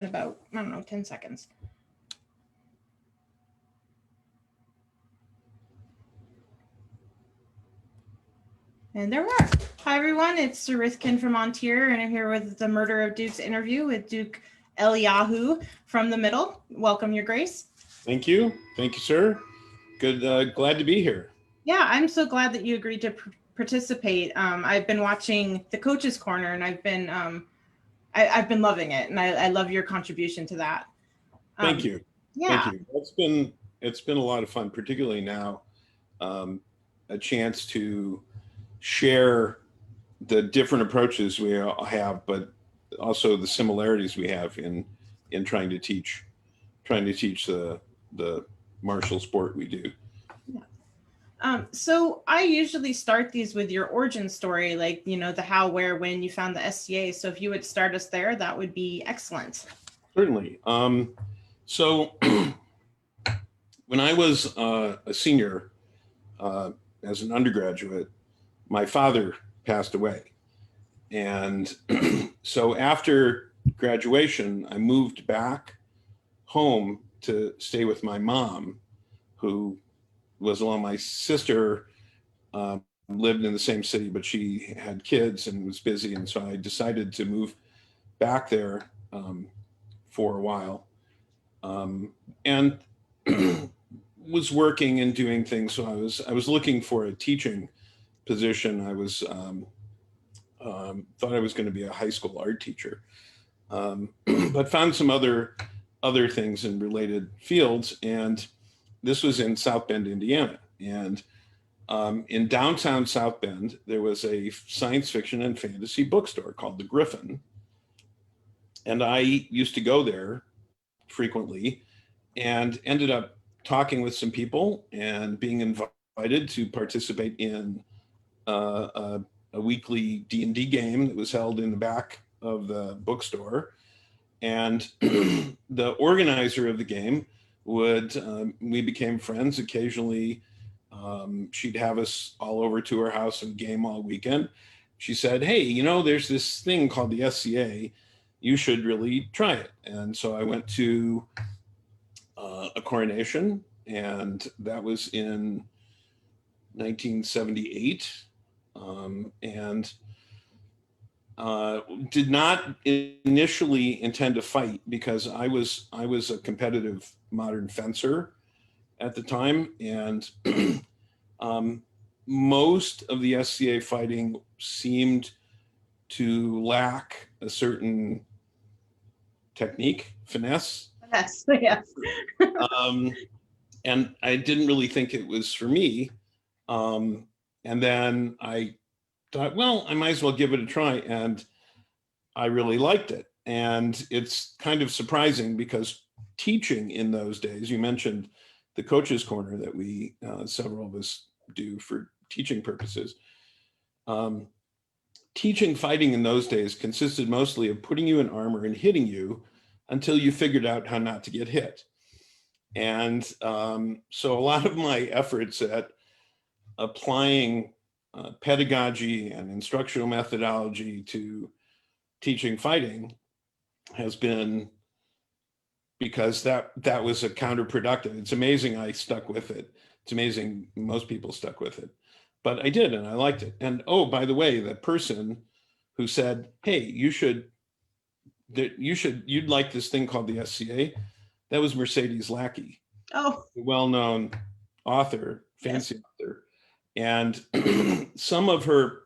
about, I don't know, 10 seconds. And there we are. Hi, everyone. It's Sarithkin from Ontier, and I'm here with the Murder of Dukes interview with Duke Eliahu from the middle. Welcome, Your Grace. Thank you. Thank you, sir. Good. Glad to be here. Yeah, I'm so glad that you agreed to participate. I've been watching the Coach's Corner, and I've been loving it, and I love your contribution to that. Thank you. Yeah. Thank you. It's been a lot of fun, particularly now, a chance to share the different approaches we all have, but also the similarities we have in trying to teach the martial sport we do. Yeah. So I usually start these with your origin story, like, you know, the how, where, when you found the SCA. So if you would start us there, that would be excellent. Certainly. So when I was a senior as an undergraduate, my father passed away. And so after graduation, I moved back home to stay with my mom, who was alone. My sister lived in the same city, but she had kids and was busy. And so I decided to move back there for a while, and was working and doing things. So I was looking for a teaching position. I was thought I was going to be a high school art teacher, but found some other things in related fields. And this was in South Bend, Indiana. And in downtown South Bend, there was a science fiction and fantasy bookstore called the Griffin. And I used to go there frequently and ended up talking with some people and being invited to participate in a weekly D&D game that was held in the back of the bookstore. And the organizer of the game we became friends. Occasionally, she'd have us all over to her house and game all weekend. She said, "Hey, you know, there's this thing called the SCA. You should really try it." And so I went to a coronation, and that was in 1978. And did not initially intend to fight because I was a competitive modern fencer at the time, and most of the SCA fighting seemed to lack a certain technique, finesse. Yes, yes. And I didn't really think it was for me. And then I thought, well, I might as well give it a try. And I really liked it. And it's kind of surprising because teaching in those days, you mentioned the Coach's Corner that we, several of us do for teaching purposes. Teaching fighting in those days consisted mostly of putting you in armor and hitting you until you figured out how not to get hit. And so a lot of my efforts at applying pedagogy and instructional methodology to teaching fighting has been because that was a counterproductive. It's amazing I stuck with it. It's amazing most people stuck with it, but I did, and I liked it. And oh, by the way, the person who said, "Hey, you'd like this thing called the SCA," that was Mercedes Lackey, Oh, a well-known author, fancy yes. author. And some of her,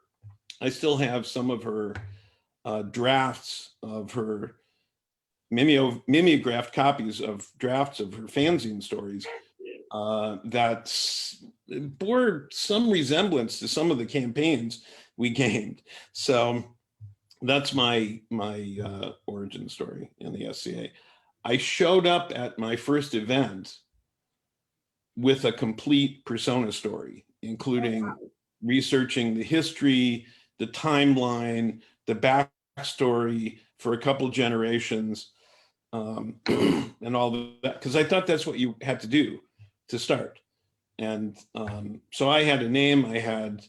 I still have some of her drafts of her mimeographed copies of drafts of her fanzine stories that bore some resemblance to some of the campaigns we gained. So that's my origin story in the SCA. I showed up at my first event with a complete persona story, including researching the history, the timeline, the backstory for a couple generations, and all that, because I thought that's what you had to do to start. And so I had a name, I had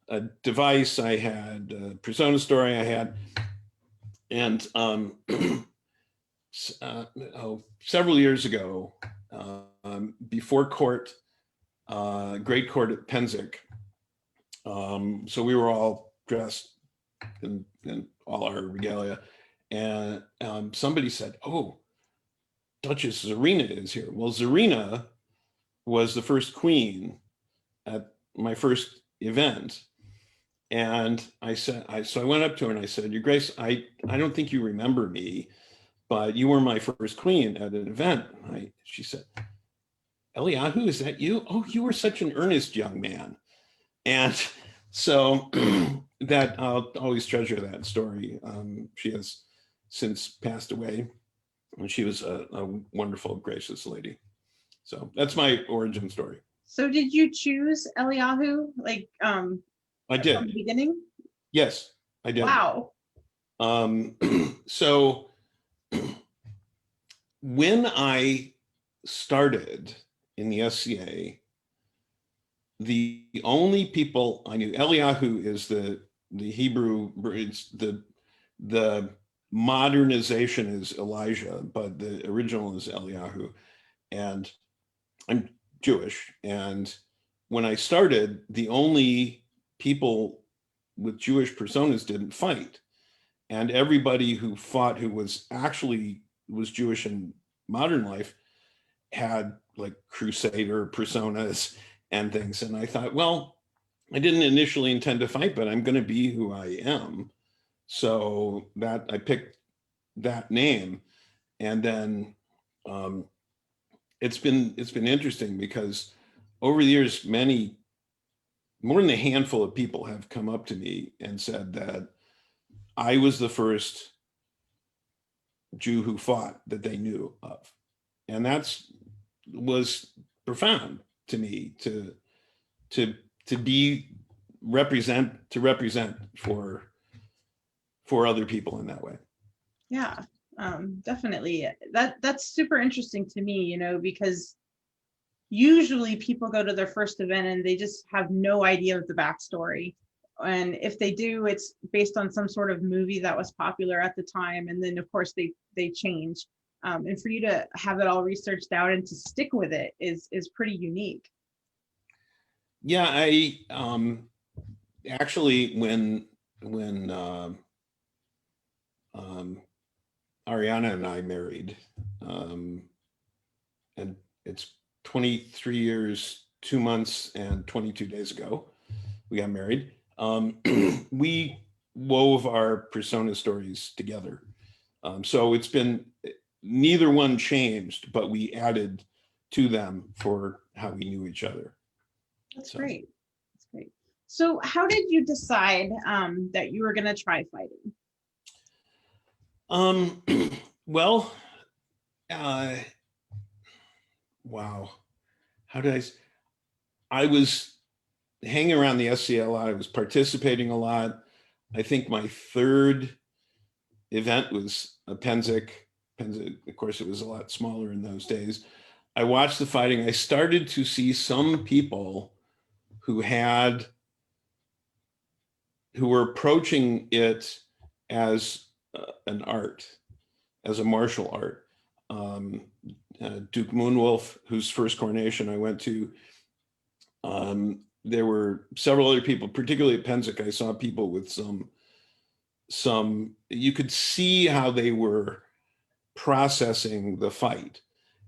a device, I had a persona story, and several years ago, before court, great court at Penzic. So we were all dressed in all our regalia, and somebody said, "Oh, Duchess Zarina is here." Well, Zarina was the first queen at my first event. And I said, so I went up to her and I said, "Your Grace, I don't think you remember me, but you were my first queen at an event." She said, "Eliahu, is that you? Oh, you were such an earnest young man." And so that I'll always treasure that story. She has since passed away, and she was a wonderful, gracious lady. So that's my origin story. So did you choose Eliahu, like I did. from the beginning? Yes, I did. Wow. So when I started in the SCA, the only people I knew, Eliahu is the Hebrew, it's the modernization is Elijah, but the original is Eliahu. And I'm Jewish. And when I started, the only people with Jewish personas didn't fight. And everybody who fought who was Jewish in modern life had like crusader personas and things. And I thought, well, I didn't initially intend to fight, but I'm going to be who I am. So that I picked that name. And then it's been interesting because over the years, more than a handful of people have come up to me and said that I was the first Jew who fought that they knew of. And was profound to me to represent for other people in that way. Yeah, definitely. That's super interesting to me, because usually people go to their first event and they just have no idea of the backstory. And if they do, it's based on some sort of movie that was popular at the time. And then of course they change. And for you to have it all researched out and to stick with it is pretty unique. Yeah, I actually when Ariana and I married, and it's 23 years, 2 months, and 22 days ago, we got married. We wove our persona stories together. So it's been, neither one changed, but we added to them for how we knew each other. That's great. That's great. So how did you decide that you were going to try fighting? Well, wow. I was hanging around the SCA a lot. I was participating a lot. I think my third event was a Penzic. Of course, it was a lot smaller in those days. I watched the fighting. I started to see some people who were approaching it as an art, as a martial art. Duke Moonwolf, whose first coronation I went to, there were several other people, particularly at Penzic. I saw people with some, you could see how they were processing the fight.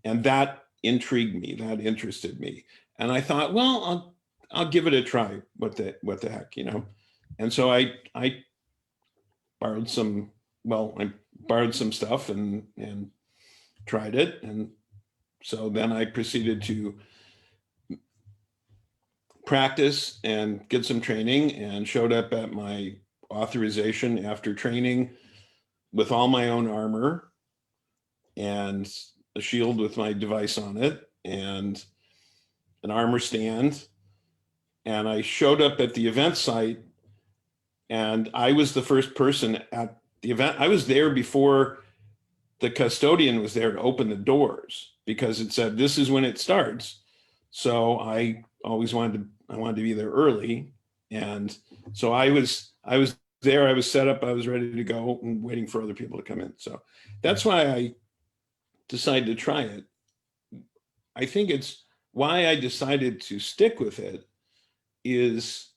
And that intrigued me, that interested me. And I thought, well, I'll give it a try. What the heck, And so I borrowed some stuff and tried it. And so then I proceeded to practice and get some training, and showed up at my authorization after training with all my own armor and a shield with my device on it and an armor stand. And I showed up at the event site, and I was the first person at the event. I was there before the custodian was there to open the doors, because it said, this is when it starts. So I always wanted to be there early. And so I was there, I was set up, I was ready to go and waiting for other people to come in. So that's why decided to try it. I think it's why I decided to stick with it is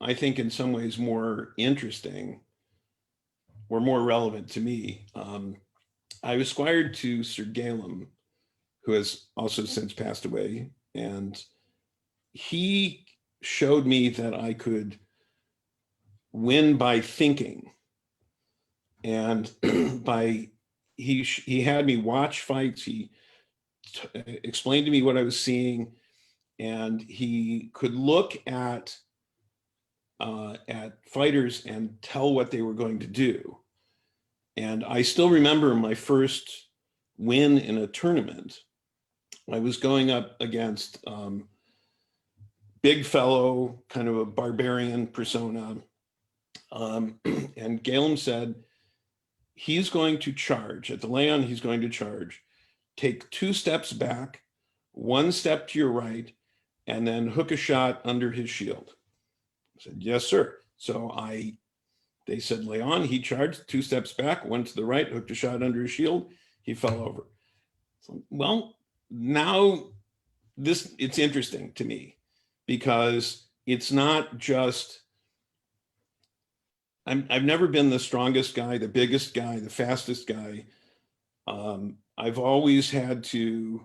I think in some ways more interesting or more relevant to me. I was squired to Sir Galem, who has also since passed away, and he showed me that I could win by thinking, and he had me watch fights. He explained to me what I was seeing, and he could look at fighters and tell what they were going to do. And I still remember my first win in a tournament. I was going up against big fellow, kind of a barbarian persona. And Galem said, he's going to charge. At the lay-on, he's going to charge. Take 2 steps back, 1 step to your right, and then hook a shot under his shield. I said, yes, sir. So they said, lay on. He charged 2 steps back, 1 to the right, hooked a shot under his shield. He fell over. So, well, now it's interesting to me because it's not just, I've never been the strongest guy, the biggest guy, the fastest guy. I've always had to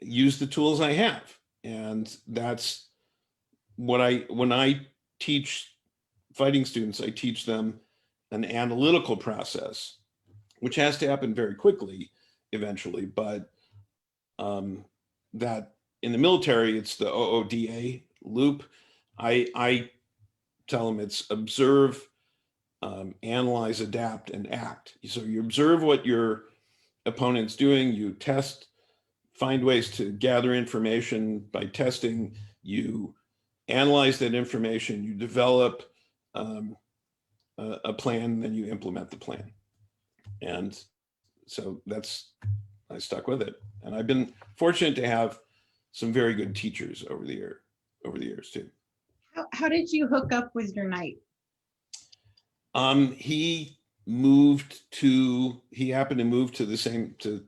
use the tools I have. And that's when I teach fighting students, I teach them an analytical process, which has to happen very quickly eventually, but that in the military, it's the OODA loop. I tell them it's observe, analyze, adapt, and act. So you observe what your opponent's doing, you test, find ways to gather information by testing, you analyze that information, you develop a plan, then you implement the plan. And so I stuck with it. And I've been fortunate to have some very good teachers over the years too. How did you hook up with your knight? He happened to move to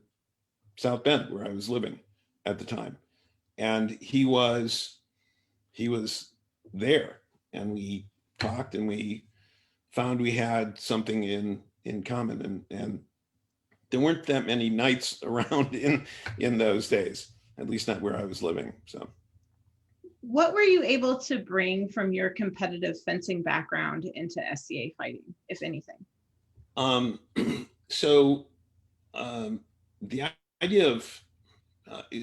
South Bend where I was living at the time. And he was there, and we talked, and we found we had something in common, and there weren't that many knights around in those days, at least not where I was living. So what were you able to bring from your competitive fencing background into SCA fighting, if anything? The idea of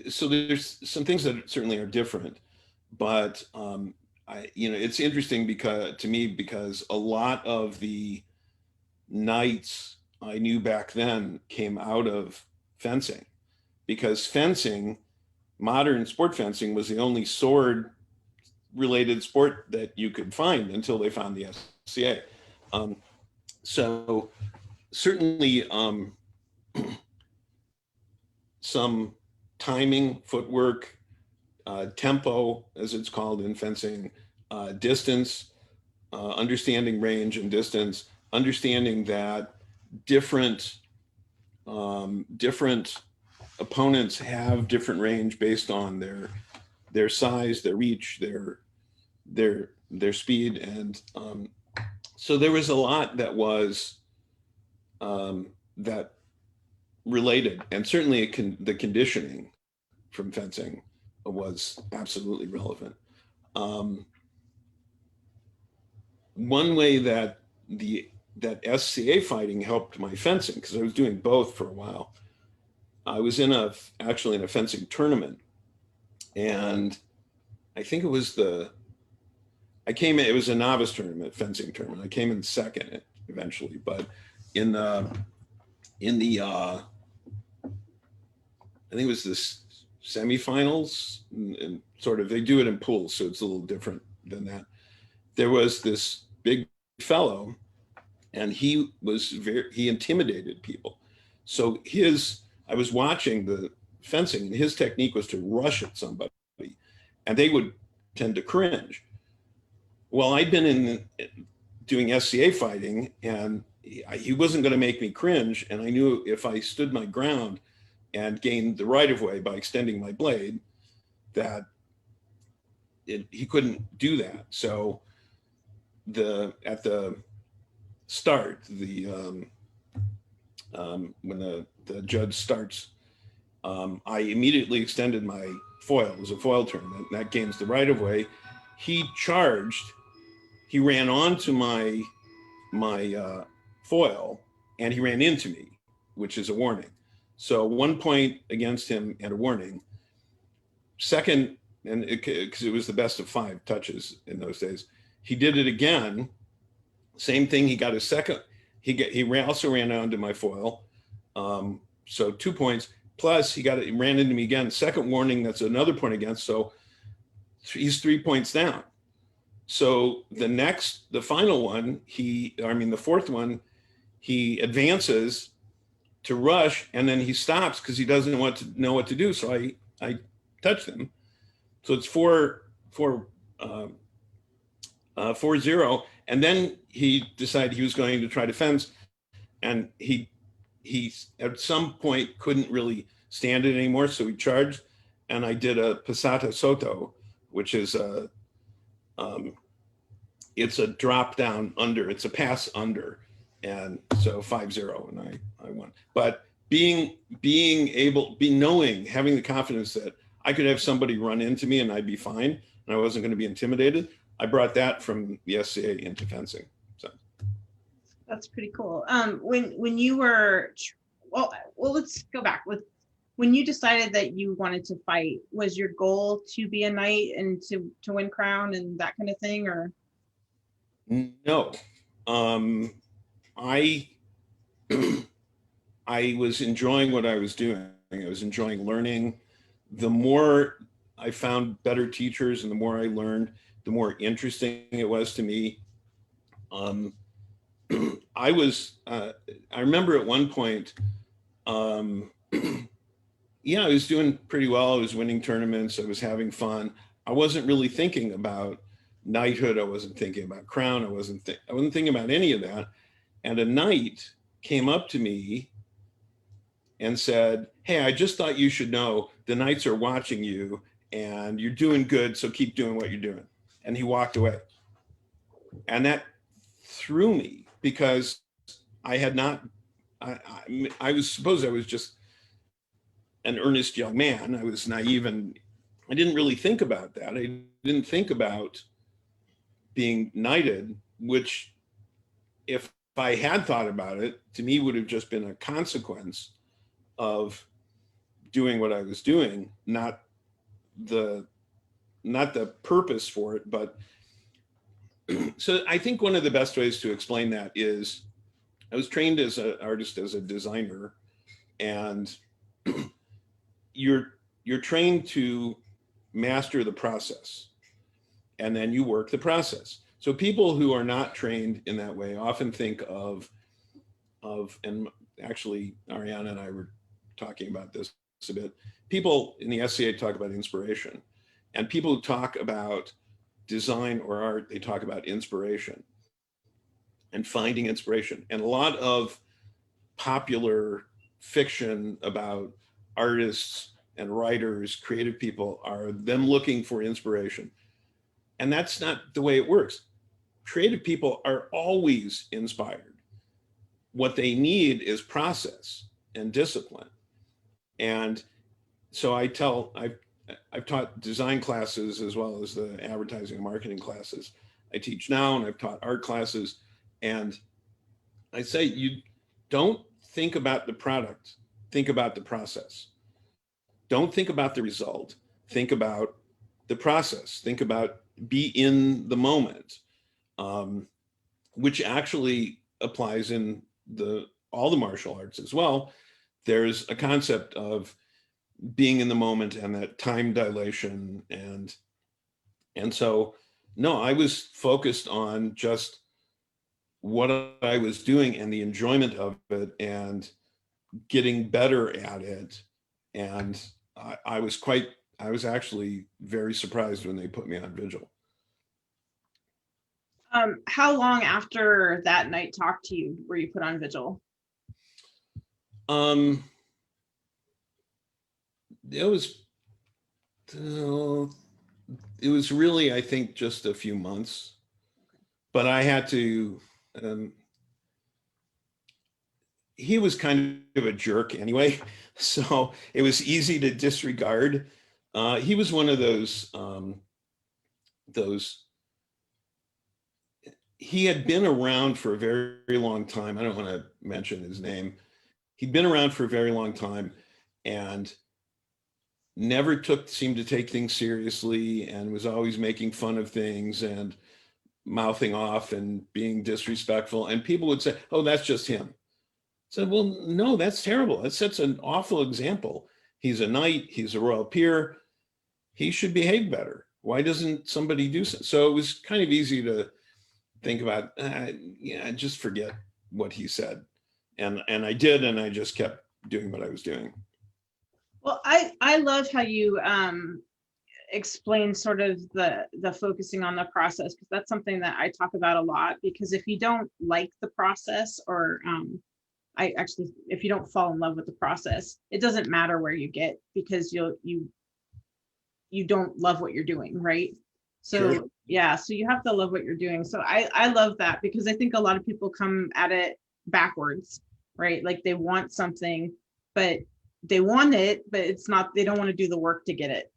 so there's some things that certainly are different, but it's interesting because a lot of the knights I knew back then came out of fencing, because fencing, modern sport fencing, was the only sword related sport that you could find until they found the SCA. So certainly some timing, footwork, tempo, as it's called in fencing, distance, understanding range and distance, understanding that different opponents have different range based on their size, their reach, their speed, and so there was a lot that was that related, and certainly the conditioning from fencing was absolutely relevant. One way that SCA fighting helped my fencing, because I was doing both for a while. I was actually in a fencing tournament, and I think it was it was a novice tournament, fencing tournament. I came in second eventually, but in the I think it was this semifinals, and sort of, they do it in pools, so it's a little different than that. There was this big fellow, and he intimidated people. So I was watching the fencing, and his technique was to rush at somebody, and they would tend to cringe. Well, I'd been doing SCA fighting, and he wasn't going to make me cringe. And I knew if I stood my ground and gained the right of way by extending my blade, that he couldn't do that. So at the start, when the judge starts, I immediately extended my foil. It was a foil tournament. That gains the right of way. He charged. He ran onto my foil, and he ran into me, which is a warning. So 1 point against him and a warning. Second, and because it was the best of 5 touches in those days, he did it again. Same thing. He got a second. He also ran onto my foil. So 2 points. Plus, he ran into me again. Second warning. That's another point against. So he's 3 points down. So the final one, the fourth one, he advances to rush, and then he stops because he doesn't know what to do. So I touched him. So it's 4-0. And then he decided he was going to try to fence, and he at some point couldn't really stand it anymore. So he charged, and I did a pasata soto, which is it's a drop down under, it's a pass under. And so 5-0, and I won. But having the confidence that I could have somebody run into me and I'd be fine, and I wasn't going to be intimidated, I brought that from the SCA into fencing. So that's pretty cool. When you were, well, let's go back. When you decided that you wanted to fight, was your goal to be a knight and to win crown and that kind of thing, or? No. I was enjoying what I was doing. I was enjoying learning. The more I found better teachers and the more I learned, the more interesting it was to me. I remember at one point, I was doing pretty well. I was winning tournaments. I was having fun. I wasn't really thinking about knighthood. I wasn't thinking about crown. I wasn't thinking about any of that. And a knight came up to me and said, "Hey, I just thought you should know the knights are watching you and you're doing good. So keep doing what you're doing." And he walked away. And that threw me because I had not, I was just an earnest young man. I was naive, and I didn't really think about that. I didn't think about being knighted, which if I had thought about it, to me would have just been a consequence of doing what I was doing, not the purpose for it. But so I think one of the best ways to explain that is I was trained as an artist, as a designer, and you're trained to master the process, and then you work the process. So people who are not trained in that way often think of, and actually Ariana and I were talking about this a bit, people in the SCA talk about inspiration, and people who talk about design or art, they talk about inspiration and finding inspiration. And a lot of popular fiction about artists and writers, creative people, are them looking for inspiration. And that's not the way it works. Creative people are always inspired. What they need is process and discipline. And so I've taught design classes as well as the advertising and marketing classes. I teach now, and I've taught art classes. And I say, you don't think about the product, think about the process. Don't think about the result, think about the process. Think about, be in the moment, which actually applies in all the martial arts as well. There's a concept of being in the moment and that time dilation. And so, no, I was focused on just what I was doing and the enjoyment of it and getting better at it. And I was actually very surprised when they put me on vigil. How long after that night talk to you were you put on vigil? Um, it was, uh, it was really, I think, just a few months, but I had to, um, he was kind of a jerk anyway, so it was easy to disregard. He was one of those, he had been around for a very, very long time. I don't want to mention his name. He'd been around for a very long time and never seemed to take things seriously, and was always making fun of things and mouthing off and being disrespectful. And people would say, "Oh, that's just him." I said, "Well, no, that's terrible. That sets an awful example. He's a knight, he's a royal peer. He should behave better. Why doesn't somebody do so?" So it was kind of easy to think about, yeah, just forget what he said. And I did, and I just kept doing what I was doing. Well, I love how you explain sort of the focusing on the process, because that's something that I talk about a lot. Because if you don't like the process, or I actually, if you don't fall in love with the process, it doesn't matter where you get, because you don't love what you're doing, right? Sure. So yeah, so you have to love what you're doing. So I love that, because I think a lot of people come at it backwards, right? Like they want something, but they want it, but it's not, they don't want to do the work to get it.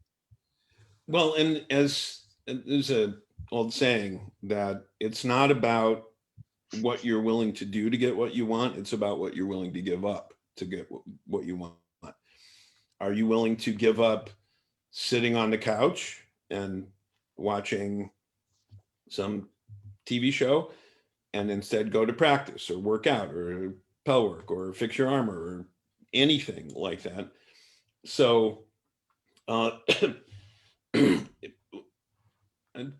Well, and as there's a old saying that it's not about what you're willing to do to get what you want, it's about what you're willing to give up to get what you want. Are you willing to give up sitting on the couch and watching some TV show and instead go to practice or work out or pel work or fix your armor or anything like that? So uh,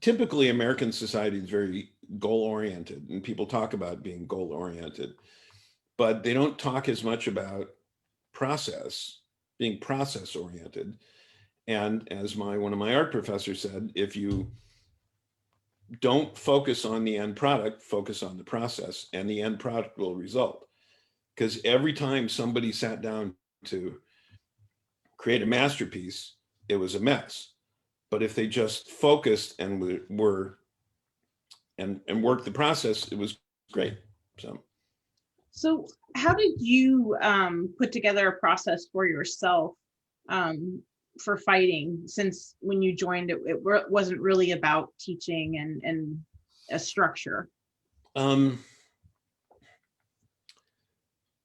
typically American society is very goal oriented, and people talk about being goal oriented, but they don't talk as much about process, being process oriented. And as one of my art professors said, if you don't focus on the end product, focus on the process, and the end product will result. Because every time somebody sat down to create a masterpiece, it was a mess. But if they just focused and were and worked the process, it was great. So how did you put together a process for yourself for fighting, since when you joined it wasn't really about teaching and a structure? Um,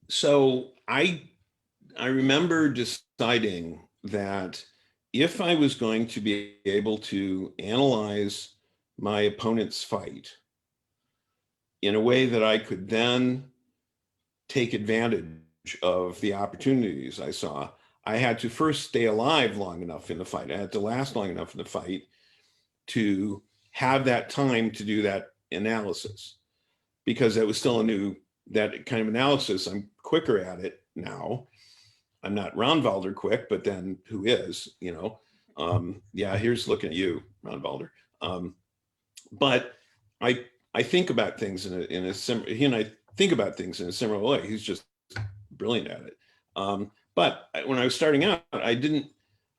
so I remember deciding that if I was going to be able to analyze my opponent's fight in a way that I could then take advantage of the opportunities I saw, I had to first stay alive long enough in the fight. I had to last long enough in the fight to have that time to do that analysis, because that was still that kind of analysis. I'm quicker at it now. I'm not Ron Valder quick, but then who is, yeah, here's looking at you, Ron Valder. But I think about things in a similar, he and I think about things in a similar way. He's just brilliant at it. But when I was starting out, I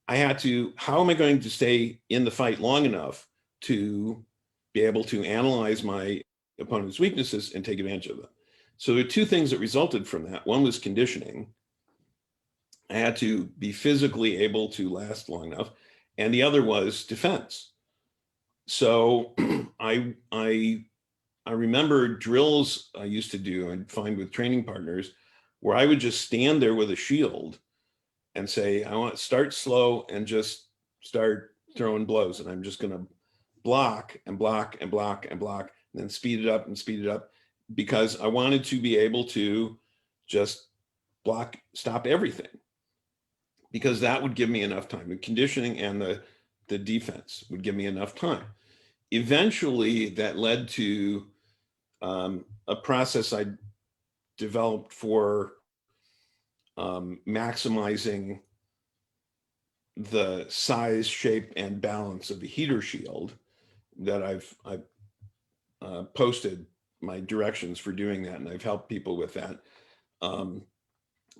had to, how am I going to stay in the fight long enough to be able to analyze my opponent's weaknesses and take advantage of them? So there are two things that resulted from that. One was conditioning. I had to be physically able to last long enough. And the other was defense. So I remember drills I used to do and find with training partners where I would just stand there with a shield and say, I want to start slow and just start throwing blows. And I'm just going to block and block and block and block, and then speed it up and speed it up, because I wanted to be able to just block, stop everything, because that would give me enough time. The conditioning and the defense would give me enough time. Eventually, that led to a process I developed for maximizing the size, shape, and balance of the heater shield that I've posted my directions for doing that, and I've helped people with that.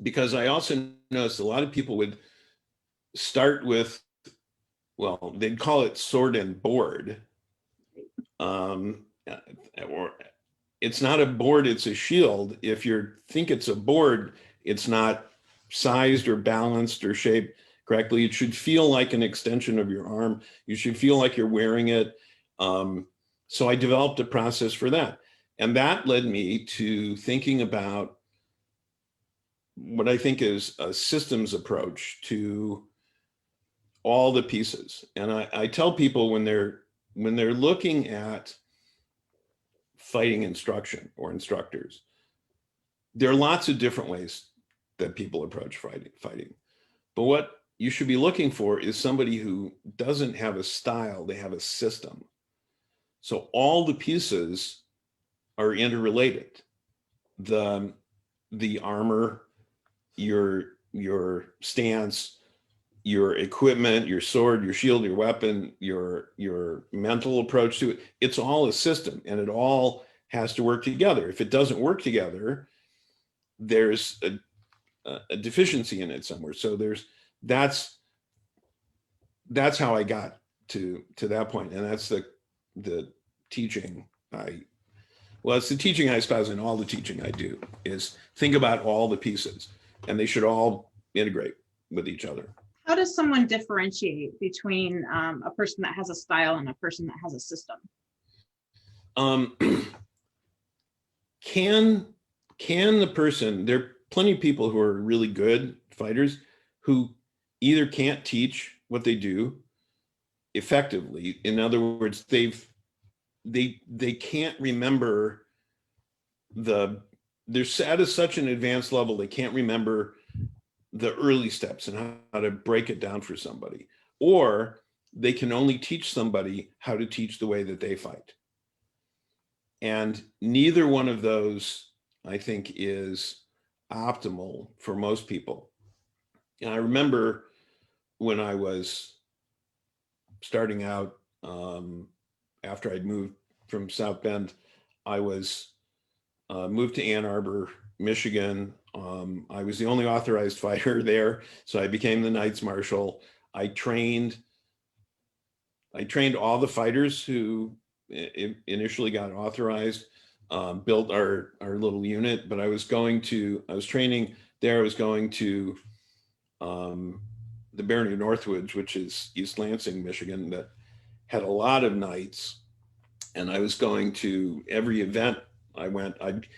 Because I also noticed a lot of people would start with, well, they'd call it sword and board. Or it's not a board, it's a shield. If you think it's a board, it's not sized or balanced or shaped correctly. It should feel like an extension of your arm. You should feel like you're wearing it. So I developed a process for that. And that led me to thinking about what I think is a systems approach to all the pieces. And I tell people when they're looking at fighting instruction or instructors, there are lots of different ways that people approach fighting. But what you should be looking for is somebody who doesn't have a style, they have a system. So all the pieces are interrelated. The armor, your stance, your equipment, your sword, your shield, your weapon, your mental approach to it, it's all a system, and it all has to work together. If it doesn't work together, there's a deficiency in it somewhere. So that's how I got to that point. And that's the teaching it's the teaching I espouse, and all the teaching I do is think about all the pieces, and they should all integrate with each other. How does someone differentiate between a person that has a style and a person that has a system? Can the person, there are plenty of people who are really good fighters who either can't teach what they do effectively. In other words, they can't remember they're at such an advanced level, they can't remember the early steps and how to break it down for somebody, or they can only teach somebody how to teach the way that they fight. And neither one of those, I think, is optimal for most people. And I remember when I was starting out, after I'd moved from South Bend, I was moved to Ann Arbor, Michigan. I was the only authorized fighter there, so I became the Knights Marshal. I trained all the fighters who initially got authorized, built our little unit. But I was training there. I was going to the Barony of Northwoods, which is East Lansing, Michigan, that had a lot of knights. And I was going to every event I went, I would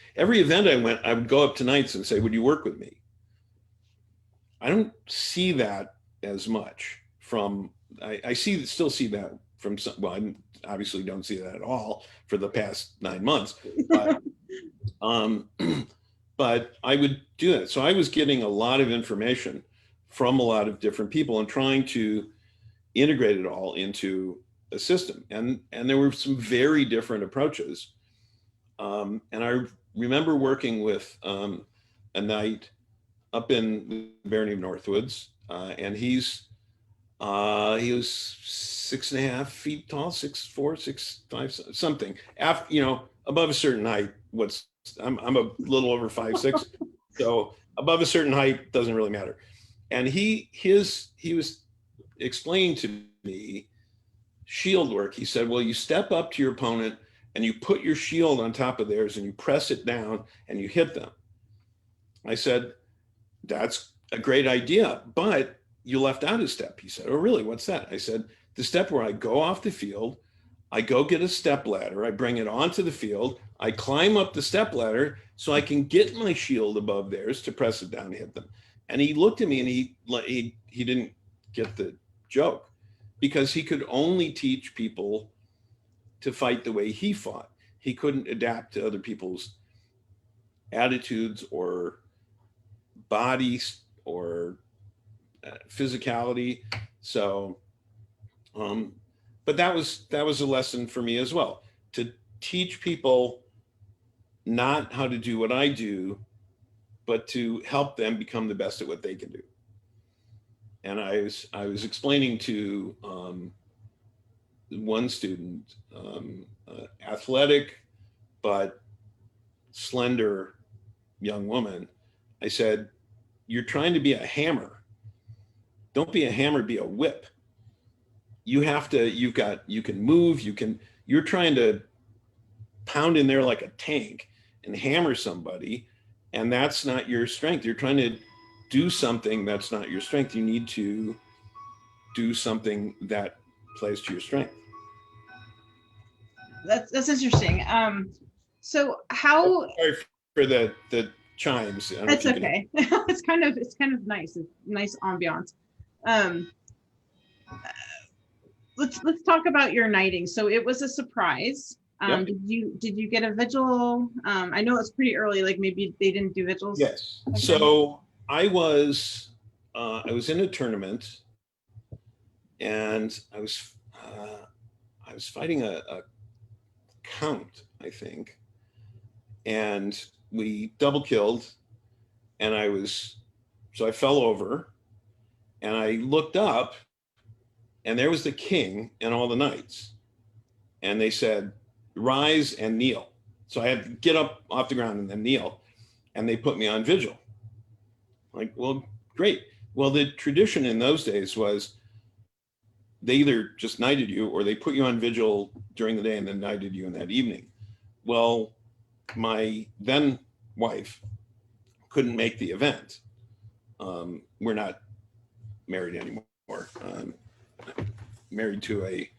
go up to knights and say, would you work with me? I don't see that as much from, I still see that from some, well, I obviously don't see that at all for the past 9 months, but, but I would do that. So I was getting a lot of information from a lot of different people and trying to integrate it all into a system. And there were some very different approaches. And I remember working with a knight up in the Barony of Northwoods, and he was 6.5 feet tall, 6'4", 6'5", something. After, above a certain height, I'm a little over 5'6", so above a certain height doesn't really matter. And he was explaining to me shield work. He said, well, you step up to your opponent and you put your shield on top of theirs and you press it down and you hit them. I said, that's a great idea, but you left out a step. He said, oh, really? What's that? I said, the step where I go off the field, I go get a step ladder, I bring it onto the field, I climb up the step ladder so I can get my shield above theirs to press it down and hit them. And he looked at me and he didn't get the joke, because he could only teach people to fight the way he fought. He couldn't adapt to other people's attitudes or bodies or physicality. So, but that was a lesson for me as well, to teach people not how to do what I do, but to help them become the best at what they can do. And I was explaining to one student, athletic but slender young woman. I said, "You're trying to be a hammer. Don't be a hammer, be a whip. You have to, you can move, you're trying to pound in there like a tank and hammer somebody, and that's not your strength. You're trying to do something that's not your strength. You need to do something that plays to your strength." That's interesting. So how? Sorry for the chimes. I don't know if That's you can. okay. It's kind of nice. It's nice ambiance. Um, let's talk about your knighting. So it was a surprise. Yep. Did you get a vigil? I know it's pretty early, like maybe they didn't do vigils. Yes. So I was in a tournament, and I was fighting a count, I think, and we double killed, and I fell over, and I looked up, and there was the king and all the knights, and they said, "Rise and kneel." So I had to get up off the ground and then kneel, and they put me on vigil. Like, well, great. Well, the tradition in those days was they either just knighted you or they put you on vigil during the day and then knighted you in that evening. Well, my then wife couldn't make the event. We're not married anymore. Married to a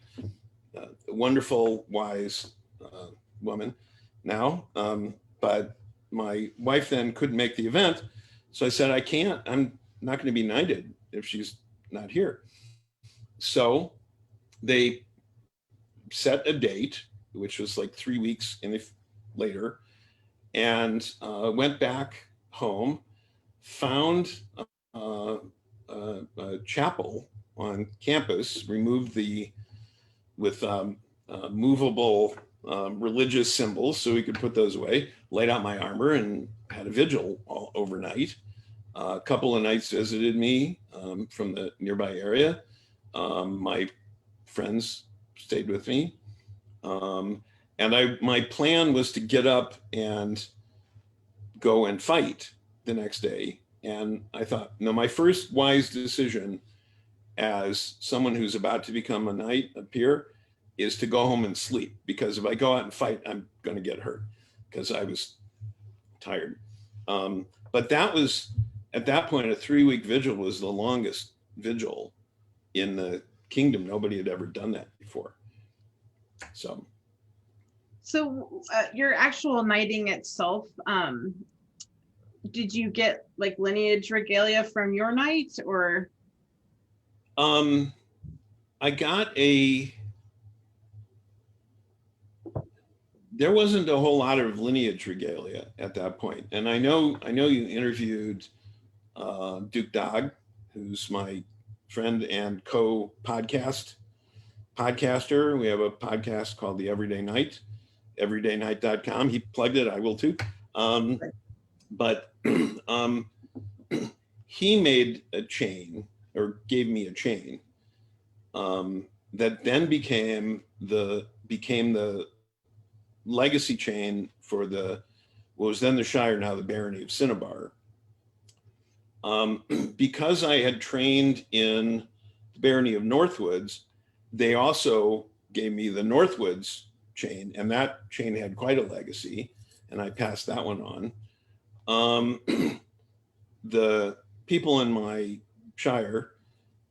wonderful, wise woman now. But my wife then couldn't make the event. So I said, I'm not going to be knighted if she's not here. So they set a date, which was like 3 weeks later, and went back home, found a chapel on campus, removed with movable religious symbols so we could put those away, laid out my armor, and had a vigil all overnight. A couple of knights visited me from the nearby area. My friends stayed with me. And my plan was to get up and go and fight the next day. And I thought, no, my first wise decision as someone who's about to become a knight, a peer, is to go home and sleep, because if I go out and fight, I'm going to get hurt, because I was tired. But that was, at that point, a 3-week vigil was the longest vigil in the kingdom. Nobody had ever done that before. So your actual knighting itself, did you get like lineage regalia from your knight, or? I got there wasn't a whole lot of lineage regalia at that point. And I know you interviewed Duke Dog, who's my friend and podcaster. We have a podcast called The Everyday Knight, everydaynight.com. He plugged it. I will too. But he made a chain, or gave me a chain, that then became the legacy chain for what was then the Shire, now the Barony of Cinnabar. Because I had trained in the Barony of Northwoods, they also gave me the Northwoods chain, and that chain had quite a legacy, and I passed that one on. The people in my Shire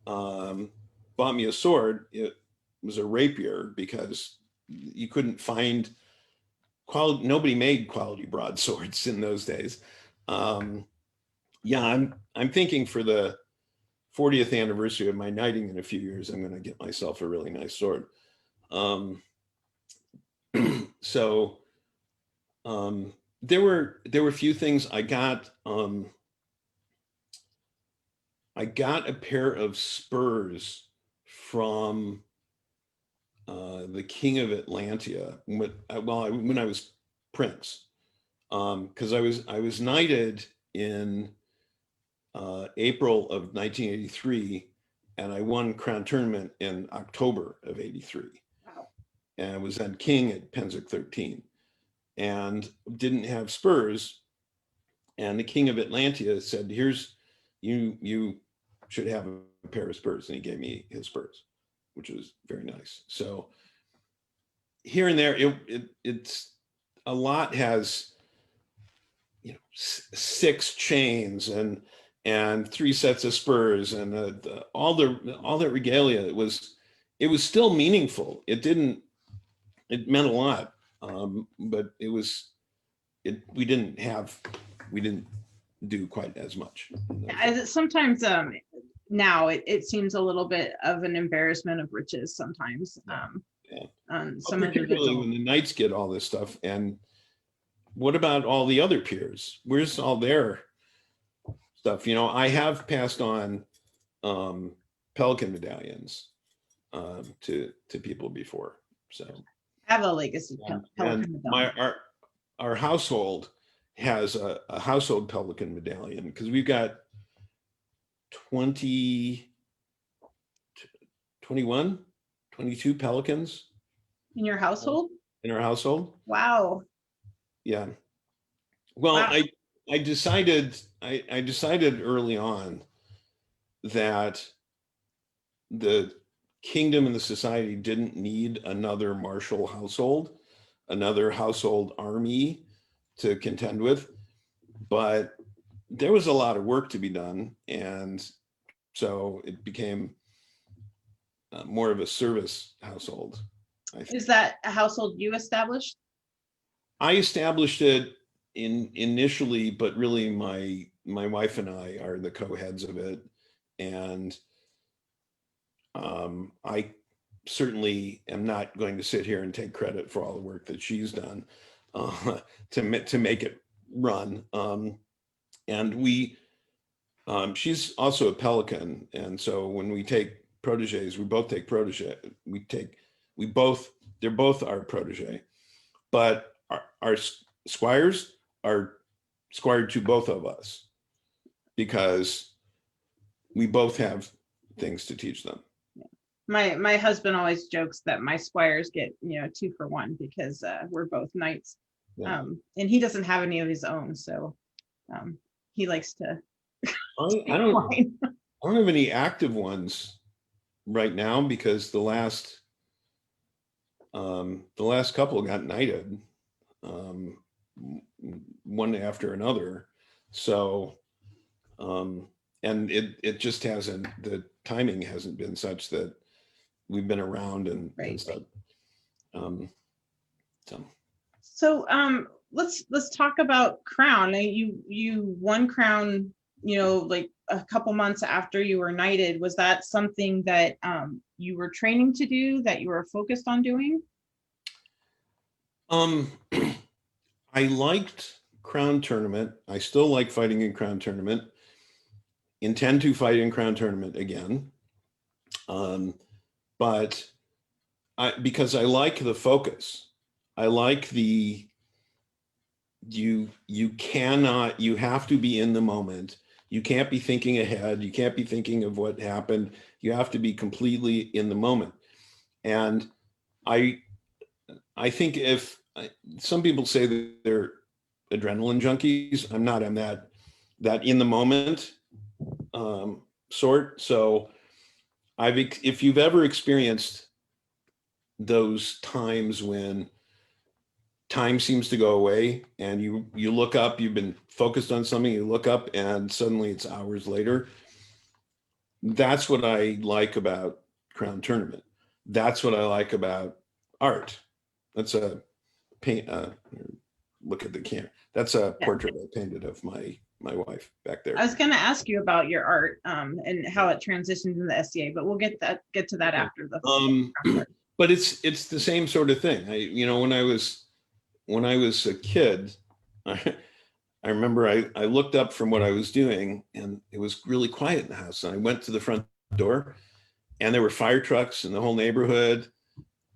bought me a sword. It was a rapier, because you couldn't find nobody made quality broadswords in those days. Yeah, I'm thinking for the 40th anniversary of my knighting in a few years, I'm going to get myself a really nice sword. So there were a few things I got. I got a pair of spurs from the King of Atlantia when I was prince, because I was knighted in April of 1983, and I won Crown Tournament in October of '83. and was then king at Penzic 13, and didn't have spurs. And the king of Atlantia said, "Here's, you should have a pair of spurs," and he gave me his spurs, which was very nice. So here and there, it's a lot has, 6 chains and 3 sets of spurs and all that regalia. It was still meaningful. It meant a lot, but we didn't do quite as much. As sometimes now it seems a little bit of an embarrassment of riches sometimes. Some particularly when the knights get all this stuff. And what about all the other peers? Where's all their stuff? I have passed on pelican medallions to people before. So I have a legacy pelican medallion. Our household has a household pelican medallion, because we've got 22 pelicans In your household? in our household. Wow. Yeah. Well, Wow. I decided early on that the kingdom and the society didn't need another martial household, another household army to contend with, but there was a lot of work to be done, and so it became more of a service household. Is that a household you established? I established it initially, but really my wife and I are the co-heads of it, and I certainly am not going to sit here and take credit for all the work that she's done to make it run. And she's also a pelican, and so when we take proteges, we both take protege. They're both our protege, but our squires are squired to both of us because we both have things to teach them. My husband always jokes that my squires get 2 for 1 because we're both knights. Yeah. And he doesn't have any of his own, so he likes to. I don't have any active ones right now because the last couple got knighted, one after another. So, and it just hasn't, the timing hasn't been such that we've been around and stuff. So let's talk about crown. Now, you won crown, like a couple months after you were knighted. Was that something that you were training to do, that you were focused on doing? I liked crown tournament. I still like fighting in crown tournament. Intend to fight in crown tournament again. But because I like the focus, I like you have to be in the moment. You can't be thinking ahead. You can't be thinking of what happened. You have to be completely in the moment. And I think some people say that they're adrenaline junkies. I'm not. I'm that in the moment sort. So if you've ever experienced those times when time seems to go away and you look up, you've been focused on something, you look up and suddenly it's hours later. That's what I like about crown tournament. That's what I like about art. That's a paint, look at the camera. That's a portrait I painted of my wife back there. I was going to ask you about your art and how it transitioned in the SCA, but we'll get to that after the. But it's the same sort of thing. When I was a kid, I remember I looked up from what I was doing and it was really quiet in the house. And I went to the front door and there were fire trucks in the whole neighborhood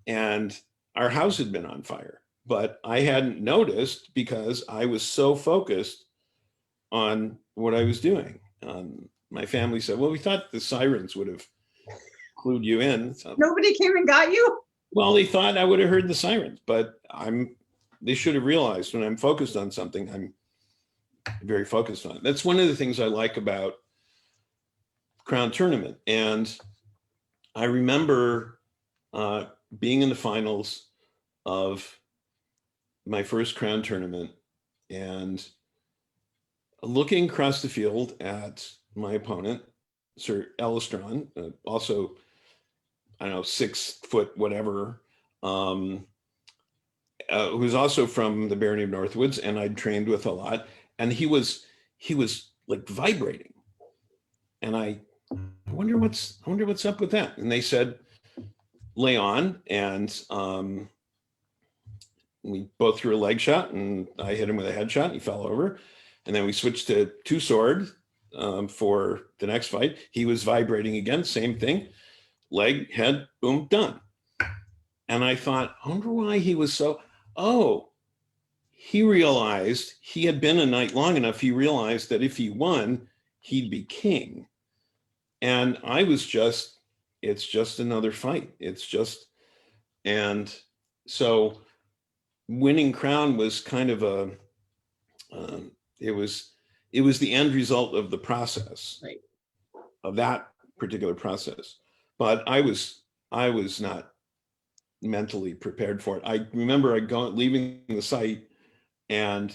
and our house had been on fire, but I hadn't noticed because I was so focused on what I was doing. My family said, well, we thought the sirens would have clued you in. So, nobody came and got you? Well, they thought I would have heard the sirens, but they should have realized when I'm focused on something, I'm very focused on it. That's one of the things I like about Crown Tournament. And I remember being in the finals of my first Crown Tournament and looking across the field at my opponent, Sir Elistron, also, I don't know, 6 foot, whatever, who's also from the Barony of Northwoods, and I'd trained with a lot. And he was like vibrating. And I wonder what's up with that. And they said, lay on. And we both threw a leg shot, and I hit him with a headshot, and he fell over. And then we switched to 2 sword for the next fight. He was vibrating again, same thing. Leg, head, boom, done. And I thought, I wonder why he was so, he realized he had been a knight long enough. He realized that if he won, he'd be king. And I was just, it's just another fight. And so winning crown was kind of it was the end result of the process, right, of that particular process. But I was not mentally prepared for it. I remember leaving the site and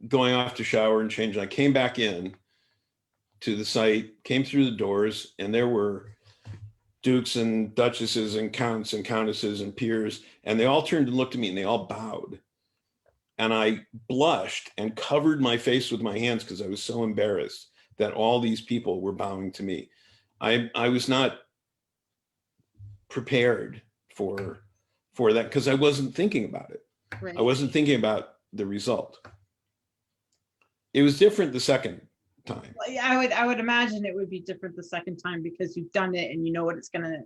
going off to shower and change. I came back in to the site, came through the doors, and there were dukes and duchesses and counts and countesses and peers, and they all turned and looked at me and they all bowed. And I blushed and covered my face with my hands because I was so embarrassed that all these people were bowing to me. I was not prepared for that because I wasn't thinking about it. right. I wasn't thinking about the result. It was different the second time. Well, yeah, I would imagine it would be different the second time because you've done it and you know what it's going to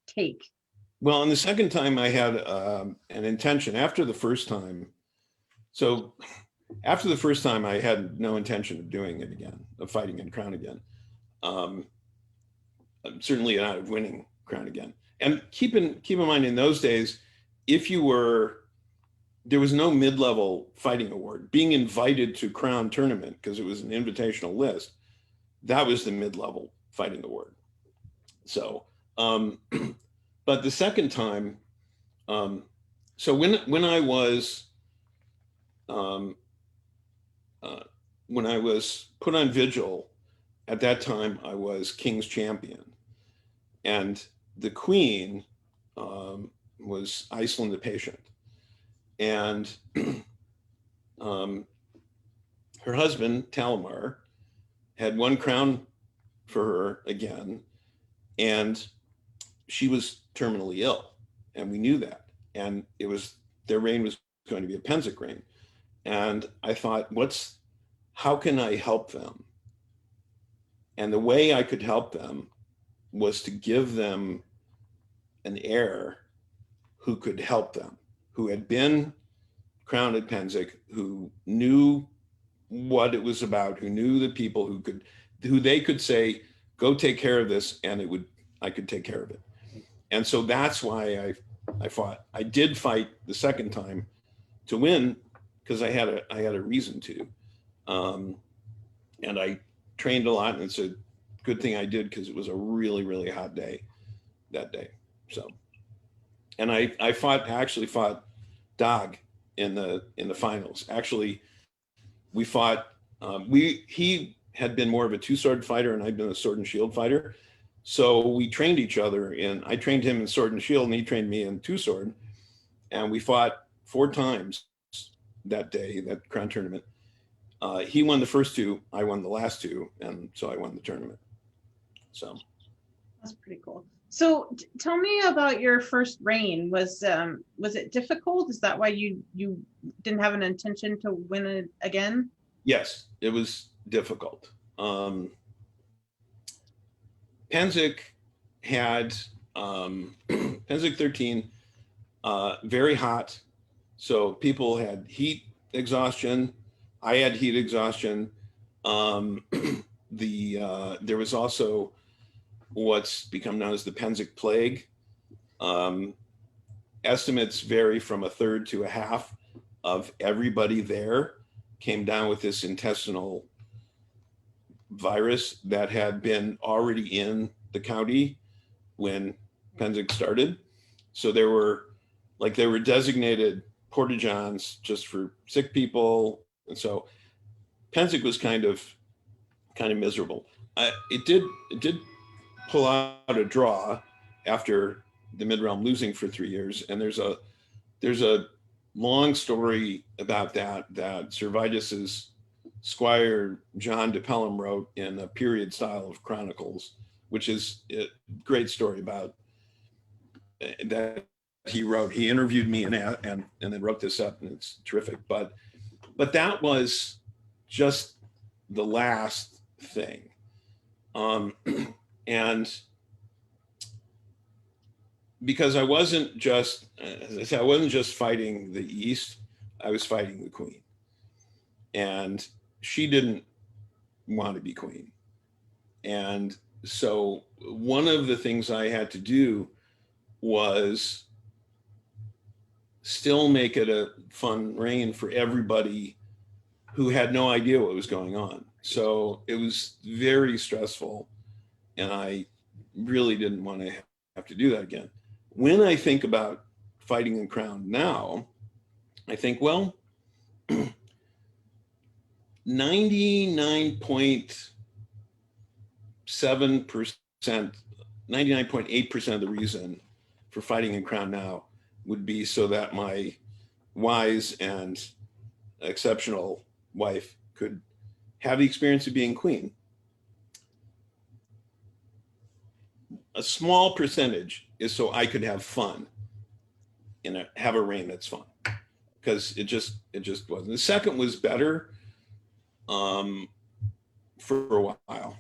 take. Well, and the second time I had an intention after the first time. So after the first time, I had no intention of doing it again, of fighting in crown again. Certainly not of winning crown again. And keep in mind, in those days, there was no mid-level fighting award. Being invited to crown tournament, because it was an invitational list, that was the mid-level fighting award. So, but the second time, so when I was put on vigil, at that time I was King's Champion, and the Queen was Iceland the Patient, and her husband Talamar had won crown for her again, and she was terminally ill, and we knew that, and their reign was going to be a Pensic reign. And I thought, how can I help them? And the way I could help them was to give them an heir who could help them, who had been crowned at Pensic, who knew what it was about, who knew the people who they could say, go take care of this, and I could take care of it. And so that's why I fought. I did fight the second time to win, because I had a reason to, and I trained a lot, and it's a good thing I did because it was a really, really hot day that day. So, and I actually fought Dog in the finals. Actually, we fought. He had been more of a 2-sword fighter, and I'd been a sword and shield fighter. So we trained each other I trained him in sword and shield, and he trained me in 2-sword, and we fought 4 times that day, that crown tournament. He won the first 2, I won the last 2, and so I won the tournament. So that's pretty cool. So tell me about your first reign. Was it difficult? Is that why you didn't have an intention to win it again? Yes, it was difficult. Pensic had Pensic 13, very hot. So people had heat exhaustion. I had heat exhaustion. There was also what's become known as the Pensic plague. estimates vary from a third to a half of everybody there came down with this intestinal virus that had been already in the county when Pennsic started. So there were designated porta-johns just for sick people. And so Pennsic was kind of miserable. It did pull out a draw after the Mid-Realm losing for 3 years. And there's a long story about that Servetus's Squire John de Pelham wrote in a period style of chronicles, which is a great story about that he wrote. He interviewed me and then wrote this up, and it's terrific. But that was just the last thing. And because I wasn't just, as I said, I wasn't just fighting the East, I was fighting the Queen. And she didn't want to be Queen. And so one of the things I had to do was still make it a fun reign for everybody who had no idea what was going on. So it was very stressful, and I really didn't want to have to do that again. When I think about fighting the crown now, I think, well, 99.7%, 99.8% of the reason for fighting in crown now would be so that my wise and exceptional wife could have the experience of being queen. A small percentage is so I could have fun and have a reign that's fun, because it just wasn't. The second was better for a while.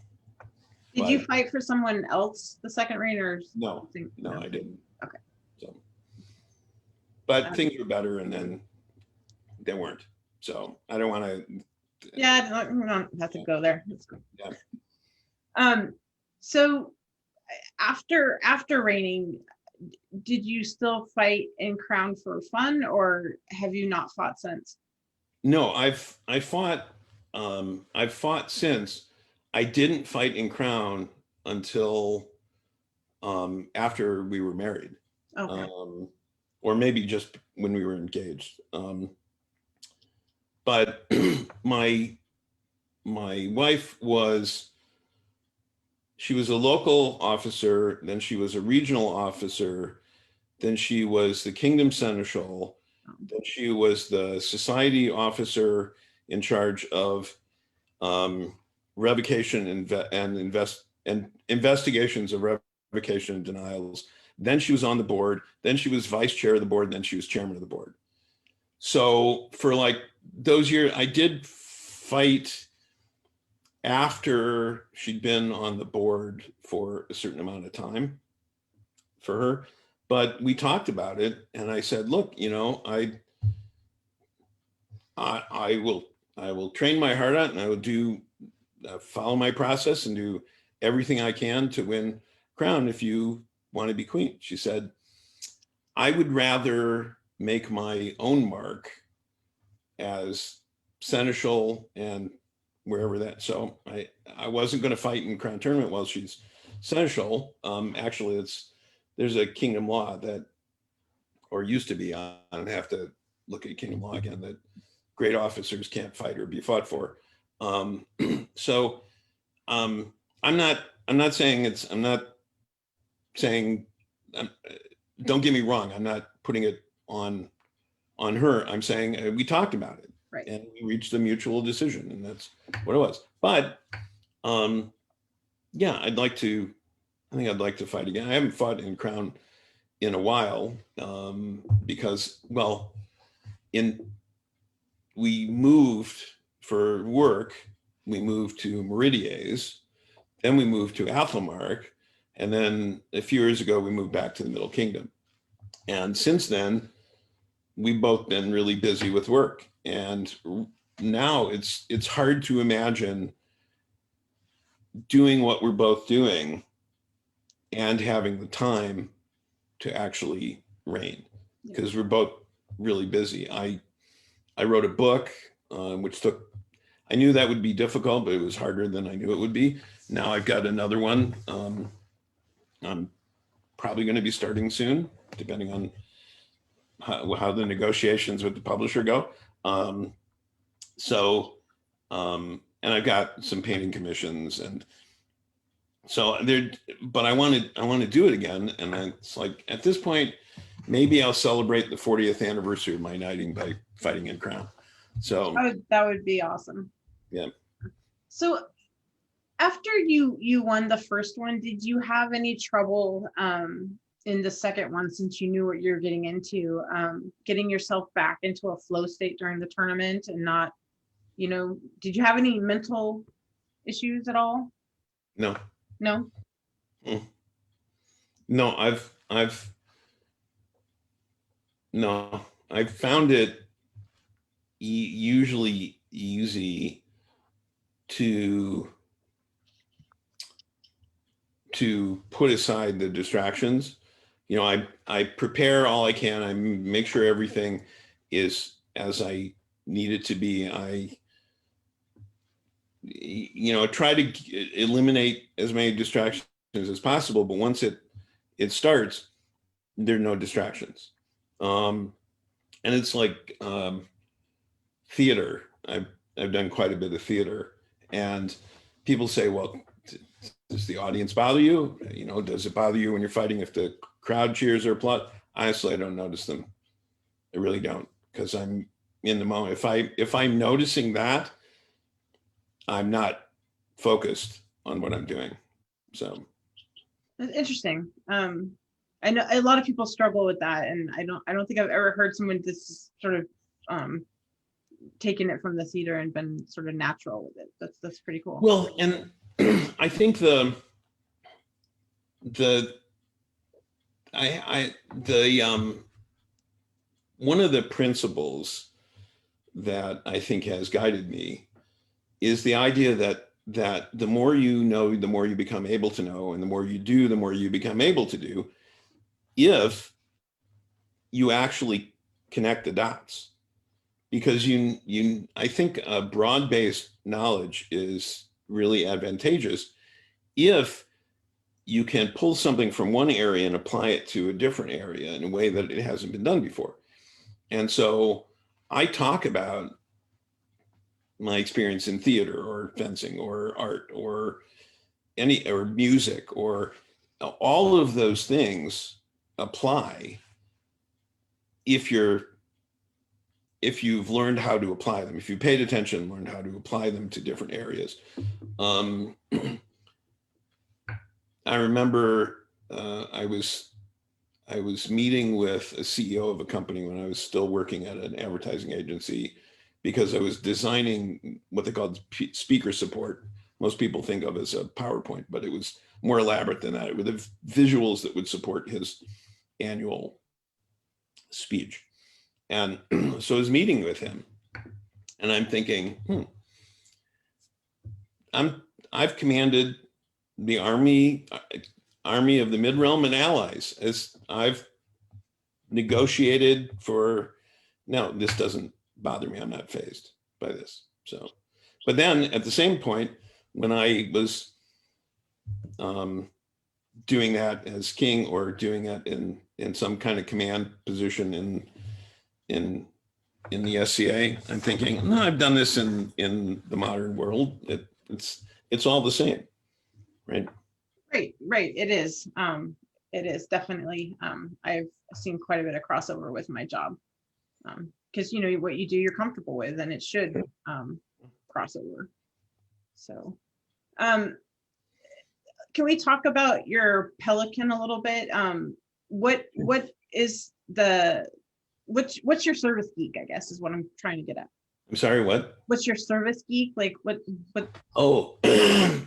Did you fight for someone else the second reign, or no, I didn't. Okay. So, but things were better, and then they weren't. So I don't want to. Yeah, we don't have to go there. Let's go. Yeah. So after reigning, did you still fight in crown for fun, or have you not fought since? No, I've fought since. I didn't fight in crown until after we were married. Okay. Or maybe just when we were engaged. But my wife she was a local officer, then she was a regional officer, then she was the kingdom seneschal, then she was the society officer in charge of revocation and investigations of revocation and denials. Then she was on the board, then she was vice chair of the board, and then she was chairman of the board. So for like those years, I did fight after she'd been on the board for a certain amount of time for her. But we talked about it, and I said, look, I will train my heart out, and I will do follow my process and do everything I can to win crown if you want to be queen. She said, I would rather make my own mark as seneschal and wherever that. So I wasn't going to fight in crown tournament while she's seneschal. Actually, there's a kingdom law that, or used to be, I don't have to look at kingdom law again, that great officers can't fight or be fought for. So I'm not saying, don't get me wrong, I'm not putting it on her. I'm saying we talked about it, right, and we reached a mutual decision, and that's what it was. But yeah, I think I'd like to fight again. I haven't fought in crown in a while because, well, we moved for work. We moved to Meridies, then we moved to Athelmark, and then a few years ago we moved back to the Middle Kingdom. And since then, we've both been really busy with work. And now it's hard to imagine doing what we're both doing and having the time to actually reign. because we're both really busy. I wrote a book, which I knew that would be difficult, but it was harder than I knew it would be. Now I've got another one. I'm probably going to be starting soon, depending on how the negotiations with the publisher go. And I've got some painting commissions, and so but I want to do it again. And it's like, at this point, maybe I'll celebrate the 40th anniversary of my knighting by fighting in Crown. So that would be awesome. Yeah. So after you won the first one, did you have any trouble in the second one, since you knew what you're getting into, getting yourself back into a flow state during the tournament and not, did you have any mental issues at all? No. No? No, I've found it usually easy to put aside the distractions. I prepare all I can. I make sure everything is as I need it to be. I try to eliminate as many distractions as possible, but once it starts, there are no distractions. And it's like theater. I've done quite a bit of theater, and people say, well, does the audience bother you? Does it bother you when you're fighting if the crowd cheers or applaud? Honestly, I don't notice them. I really don't, because I'm in the moment. If I'm noticing that, I'm not focused on what I'm doing. So that's interesting. I know a lot of people struggle with that, and I don't think I've ever heard someone this sort of taken it from the theater and been sort of natural with it. That's pretty cool. Well, and I think one of the principles that I think has guided me is the idea that the more you know, the more you become able to know, and the more you do, the more you become able to do, if you actually connect the dots. Because I think a broad-based knowledge is really advantageous if you can pull something from one area and apply it to a different area in a way that it hasn't been done before. And so I talk about my experience in theater or fencing or art or music, or all of those things apply if you've learned how to apply them, if you paid attention, learned how to apply them to different areas. I remember I was meeting with a CEO of a company when I was still working at an advertising agency, because I was designing what they called speaker support. Most people think of as a PowerPoint, but it was more elaborate than that. It would have visuals that would support his annual speech. And so I was meeting with him, and I'm thinking, I've commanded the army of the Mid-Realm and allies, as I've negotiated for. No, this doesn't bother me. I'm not fazed by this. So, but then at the same point, when I was doing that as king, or doing that in some kind of command position in the SCA, I'm thinking, no, I've done this in the modern world. It's all the same, right? Right. It is. It is definitely. I've seen quite a bit of crossover with my job, because what you do, you're comfortable with, and it should cross over. So, can we talk about your Pelican a little bit? What is what's your service geek, I guess, is what I'm trying to get at. I'm sorry, what? What's your service geek? Like what? Oh, that,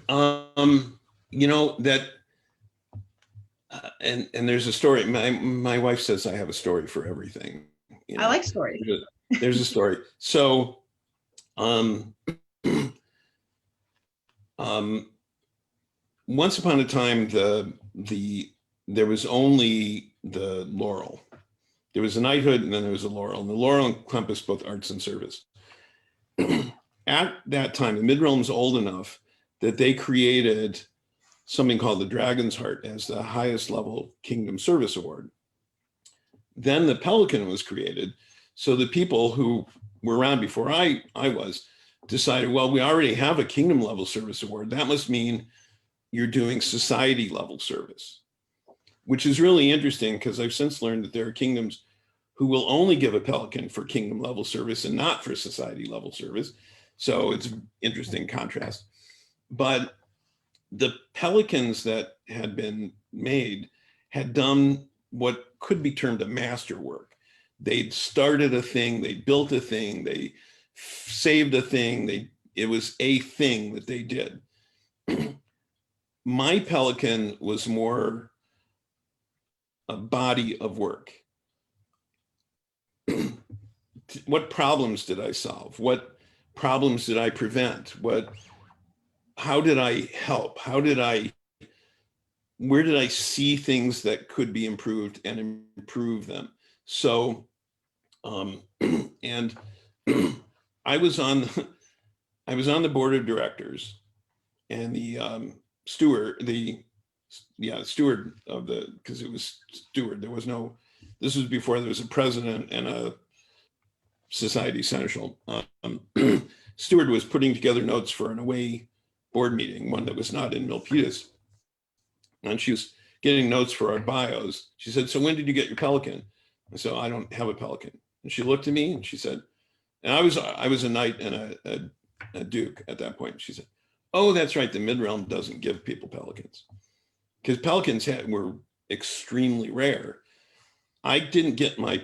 and there's a story. My wife says I have a story for everything. I like stories. There's a story. So, once upon a time, there was only the laurel. there was a knighthood and then there was a laurel, and the laurel encompassed both arts and service. At that time, the mid-realm's old enough that they created something called the Dragon's Heart as the highest level kingdom service award. Then the Pelican was created. So the people who were around before I was decided, well, we already have a kingdom level service award. That must mean you're doing society level service, which is really interesting because I've since learned that there are kingdoms who will only give a Pelican for kingdom level service and not for society level service. So it's an interesting contrast. But the Pelicans that had been made had done what could be termed a masterwork. They'd started a thing, they built a thing, they saved a thing, it was a thing that they did. My Pelican was more a body of work. What problems did I solve? What problems did I prevent? How did I help? Where did I see things that could be improved and improve them? So, and I was on the board of directors, and the steward of because it was steward. There was no, this was before there was a president and a society seneschal. Steward was putting together notes for an away board meeting, one that was not in Milpitas. And she was getting notes for our bios. She said, so when did you get your Pelican? I said, I don't have a Pelican. And she looked at me and she said, and I was a knight and a duke at that point. She said, oh, that's right. The mid-realm doesn't give people Pelicans, because Pelicans were extremely rare. I didn't get my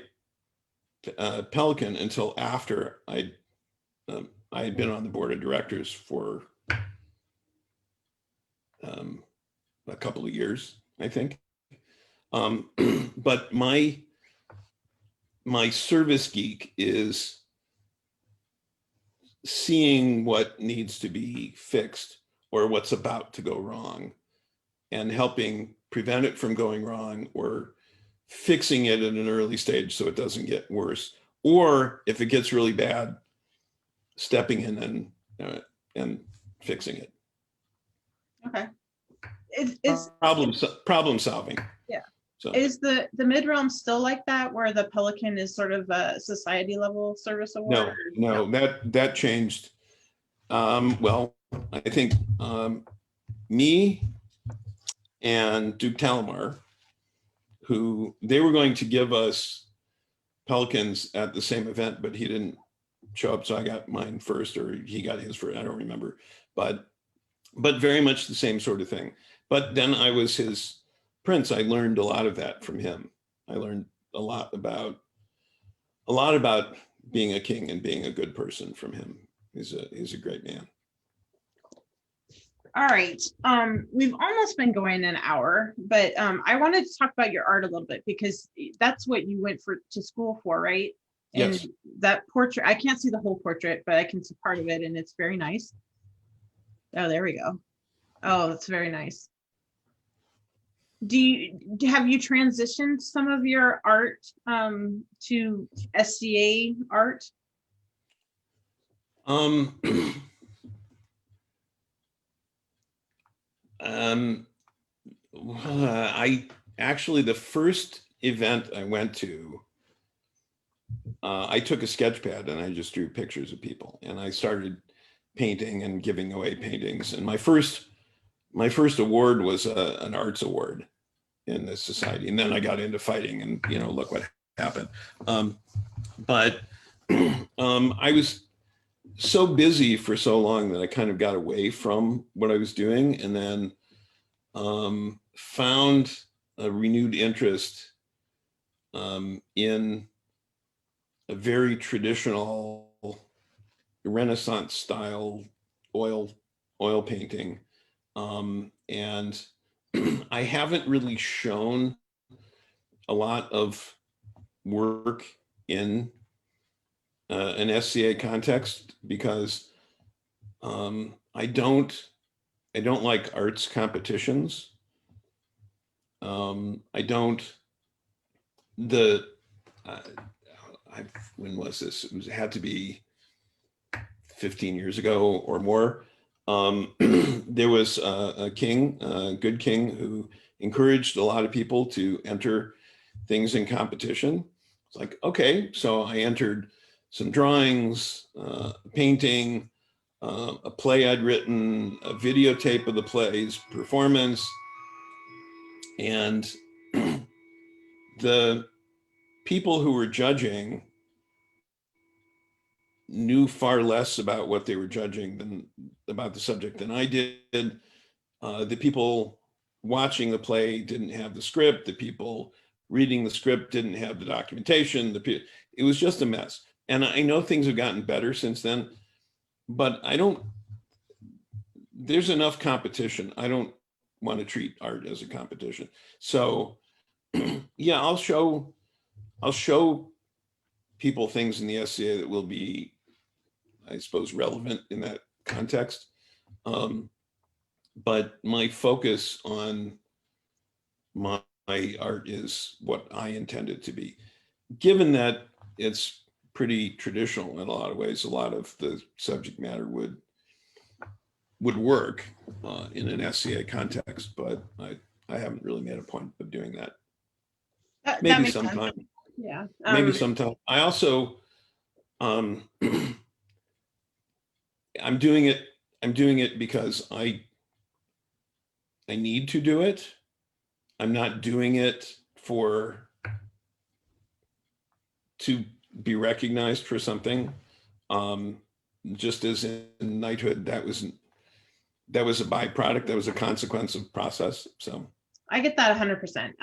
Pelican until after I had been on the board of directors for a couple of years, I think. But my service geek is seeing what needs to be fixed or what's about to go wrong and helping prevent it from going wrong, or fixing it at an early stage so it doesn't get worse. Or if it gets really bad, stepping in and fixing it. Okay. It's problem solving. Yeah. So is the mid-realm still like that, where the Pelican is sort of a society level service award? No, that changed. Well, I think me and Duke Talamar, who they were going to give us Pelicans at the same event, but he didn't show up, so I got mine first, or he got his first. I don't remember, but very much the same sort of thing. But then I was his prince. I learned a lot of that from him. I learned a lot about being a king and being a good person from him. He's a great man. All right. We've almost been going an hour, but I wanted to talk about your art a little bit, because that's what you went to school for, right? And yes. That portrait, I can't see the whole portrait, but I can see part of it, and it's very nice. Oh, there we go. Oh, that's very nice. Have you transitioned some of your art to SCA art? I actually, the first event I went to, I took a sketch pad and I just drew pictures of people, and I started painting and giving away paintings. And my first award was an arts award in the society. And then I got into fighting, and look what happened. But I was so busy for so long that I kind of got away from what I was doing, and then found a renewed interest in a very traditional Renaissance style oil painting. And I haven't really shown a lot of work in an SCA context, because I don't like arts competitions. uh, when was this? It had to be 15 years ago or more. There was a king, a good king, who encouraged a lot of people to enter things in competition. It's like, okay, so I entered some drawings, painting, a play I'd written, a videotape of the play's performance, and the people who were judging knew far less about what they were judging than about the subject than I did. The people watching the play didn't have the script. The people reading the script didn't have the documentation. It was just a mess. And I know things have gotten better since then, but there's enough competition. I don't want to treat art as a competition. So yeah, I'll show people things in the SCA that will be, I suppose, relevant in that context. But my focus on my art is what I intend it to be. Given that it's pretty traditional in a lot of ways, a lot of the subject matter would work in an SCA context, but I haven't really made a point of doing that. That Maybe makes sense. sometime. Yeah. Maybe sometime. I also, I'm doing it because I need to do it. I'm not doing it to be recognized for something. Just as in knighthood, that was a byproduct. That was a consequence of process. So I get that 100%.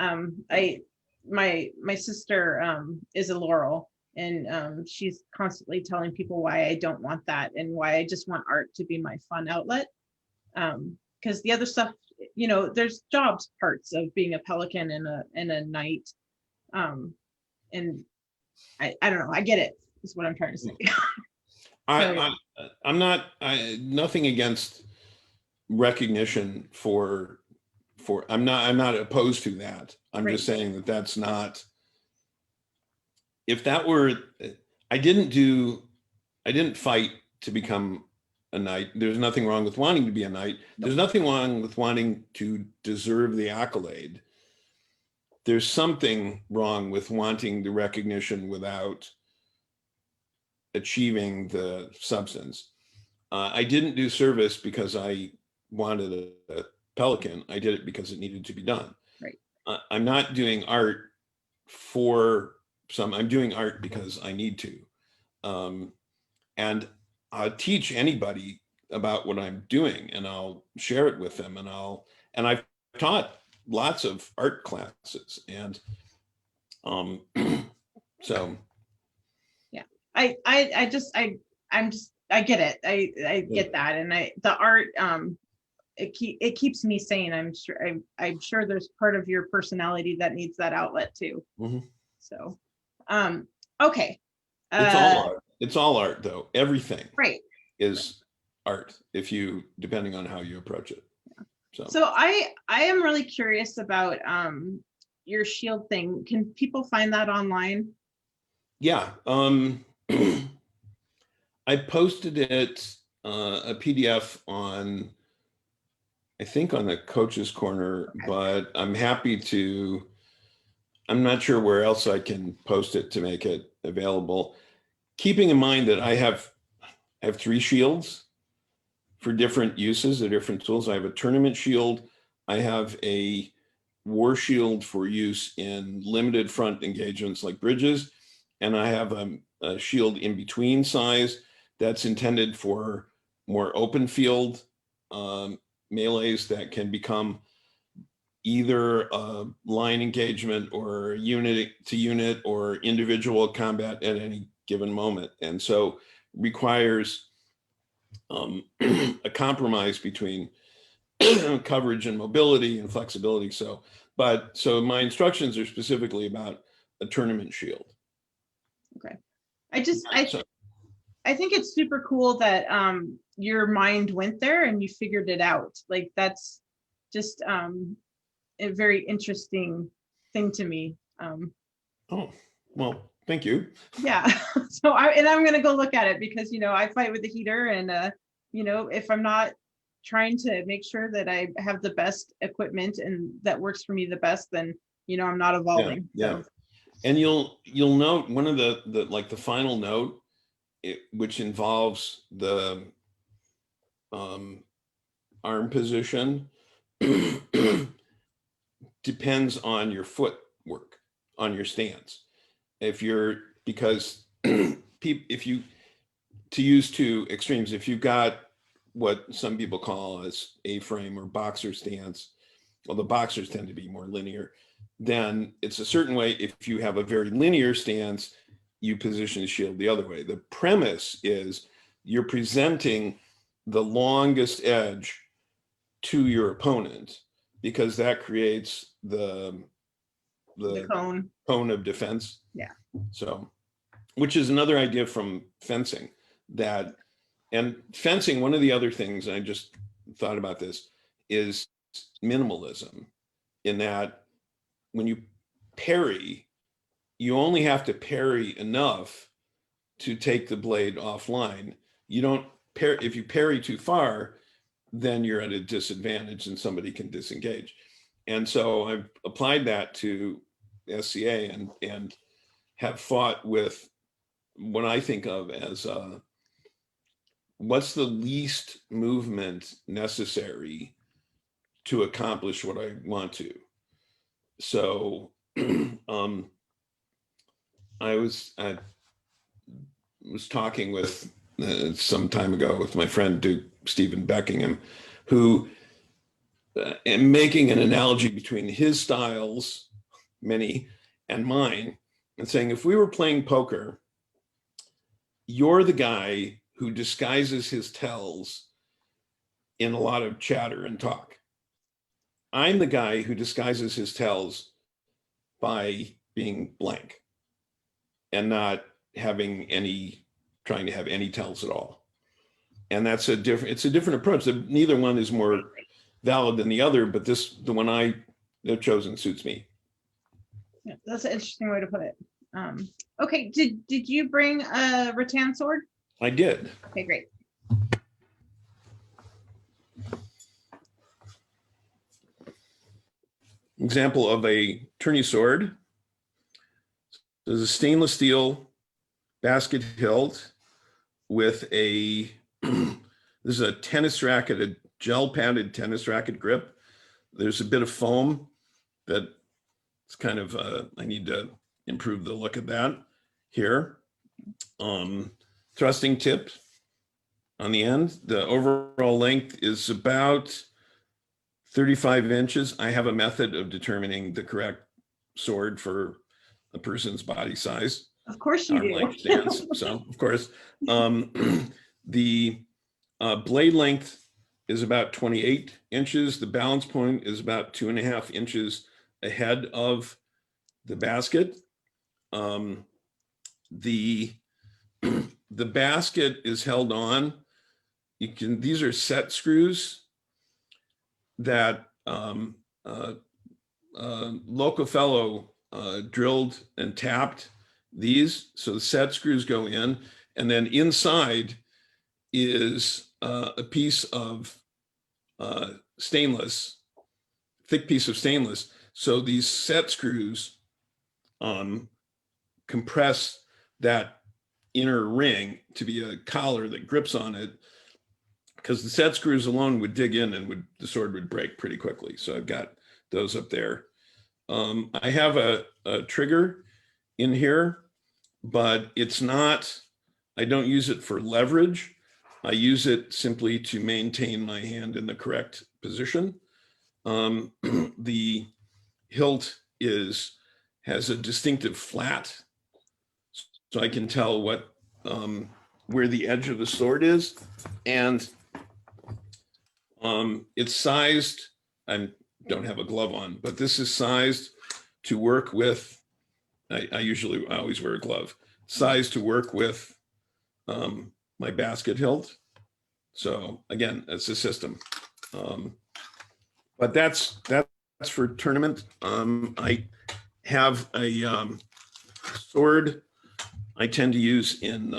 My sister is a Laurel, and she's constantly telling people why I don't want that and why I just want art to be my fun outlet. Because the other stuff, there's jobs parts of being a pelican and a knight. And I don't know, I get it, is what I'm trying to say. I'm not, nothing against recognition for I'm not opposed to that. I'm just saying that that's not, if that were, I didn't fight to become a knight. There's nothing wrong with wanting to be a knight. There's nothing wrong with wanting to deserve the accolade. There's something wrong with wanting the recognition without achieving the substance. I didn't do service because I wanted a pelican. I did it because it needed to be done. Right. I'm not doing art I'm doing art because I need to. And I'll teach anybody about what I'm doing, and I'll share it with them, and I've taught lots of art classes, and so yeah, I get it. I get that, and the art it keeps me sane. I'm sure there's part of your personality that needs that outlet too. Mm-hmm. So okay, it's all art though. Everything is art depending on how you approach it. So I am really curious about your shield thing. Can people find that online? Yeah. I posted it a PDF on, I think, on the Coach's Corner, but I'm happy to, I'm not sure where else I can post it to make it available. Keeping in mind that I have 3 shields for different uses, or different tools. I have a tournament shield. I have a war shield for use in limited front engagements like bridges. And I have a shield in between size that's intended for more open field melees that can become either a line engagement or unit to unit or individual combat at any given moment. And so requires a compromise between coverage and mobility and flexibility. So my instructions are specifically about a tournament shield. Okay. I think it's super cool that your mind went there and you figured it out. Like, that's just a very interesting thing to me. Oh, Well, thank you. Yeah. So I'm going to go look at it because, I fight with the heater and, if I'm not trying to make sure that I have the best equipment and that works for me the best, then, I'm not evolving. Yeah. So And you'll note one of the final note, which involves the arm position, depends on your footwork, on your stance. Because if you, to use two extremes, if you've got what some people call as A-frame or boxer stance, well, the boxers tend to be more linear, then it's a certain way. If you have a very linear stance, you position the shield the other way. The premise is you're presenting the longest edge to your opponent, because that creates the cone of defense. Yeah. So, which is another idea from fencing, and fencing, one of the other things, and I just thought about this, is minimalism, in that when you parry, you only have to parry enough to take the blade offline. You don't parry, if you parry too far, then you're at a disadvantage and somebody can disengage. And so I've applied that to SCA and have fought with what I think of as what's the least movement necessary to accomplish what I want to. So I was talking with some time ago with my friend Duke Stephen Beckingham, who and making an analogy between his styles, many, and mine, and saying, if we were playing poker, you're the guy who disguises his tells in a lot of chatter and talk. I'm the guy who disguises his tells by being blank and not having trying to have any tells at all. And it's a different approach. Neither one is more valid than the other, but the one I've chosen suits me. Yeah, that's an interesting way to put it. Okay, did you bring a rattan sword? I did. Okay, great. Example of a tourney sword. There's a stainless steel basket hilt with this is a tennis racket, a gel padded tennis racket grip. There's a bit of foam that it's kind of, I need to improve the look of that here. Thrusting tip on the end. The overall length is about 35 inches. I have a method of determining the correct sword for a person's body size. Of course you do. Length stance. So of course, the blade length is about 28 inches. The balance point is about 2.5 inches ahead of the basket. The basket is held on. These are set screws that Locofellow drilled and tapped these. So the set screws go in, and then inside is a piece of stainless, thick piece of stainless. So these set screws compress that inner ring to be a collar that grips on it, because the set screws alone would dig in and the sword would break pretty quickly. So I've got those up there. I have a trigger in here, but it's not, I don't use it for leverage. I use it simply to maintain my hand in the correct position. The hilt has a distinctive flat, so I can tell where the edge of the sword is, and it's sized. I don't have a glove on, but this is sized to work with. I always wear a glove. Sized to work with my basket hilt. So again, it's a system. But that's for tournament. I have a sword I tend to use in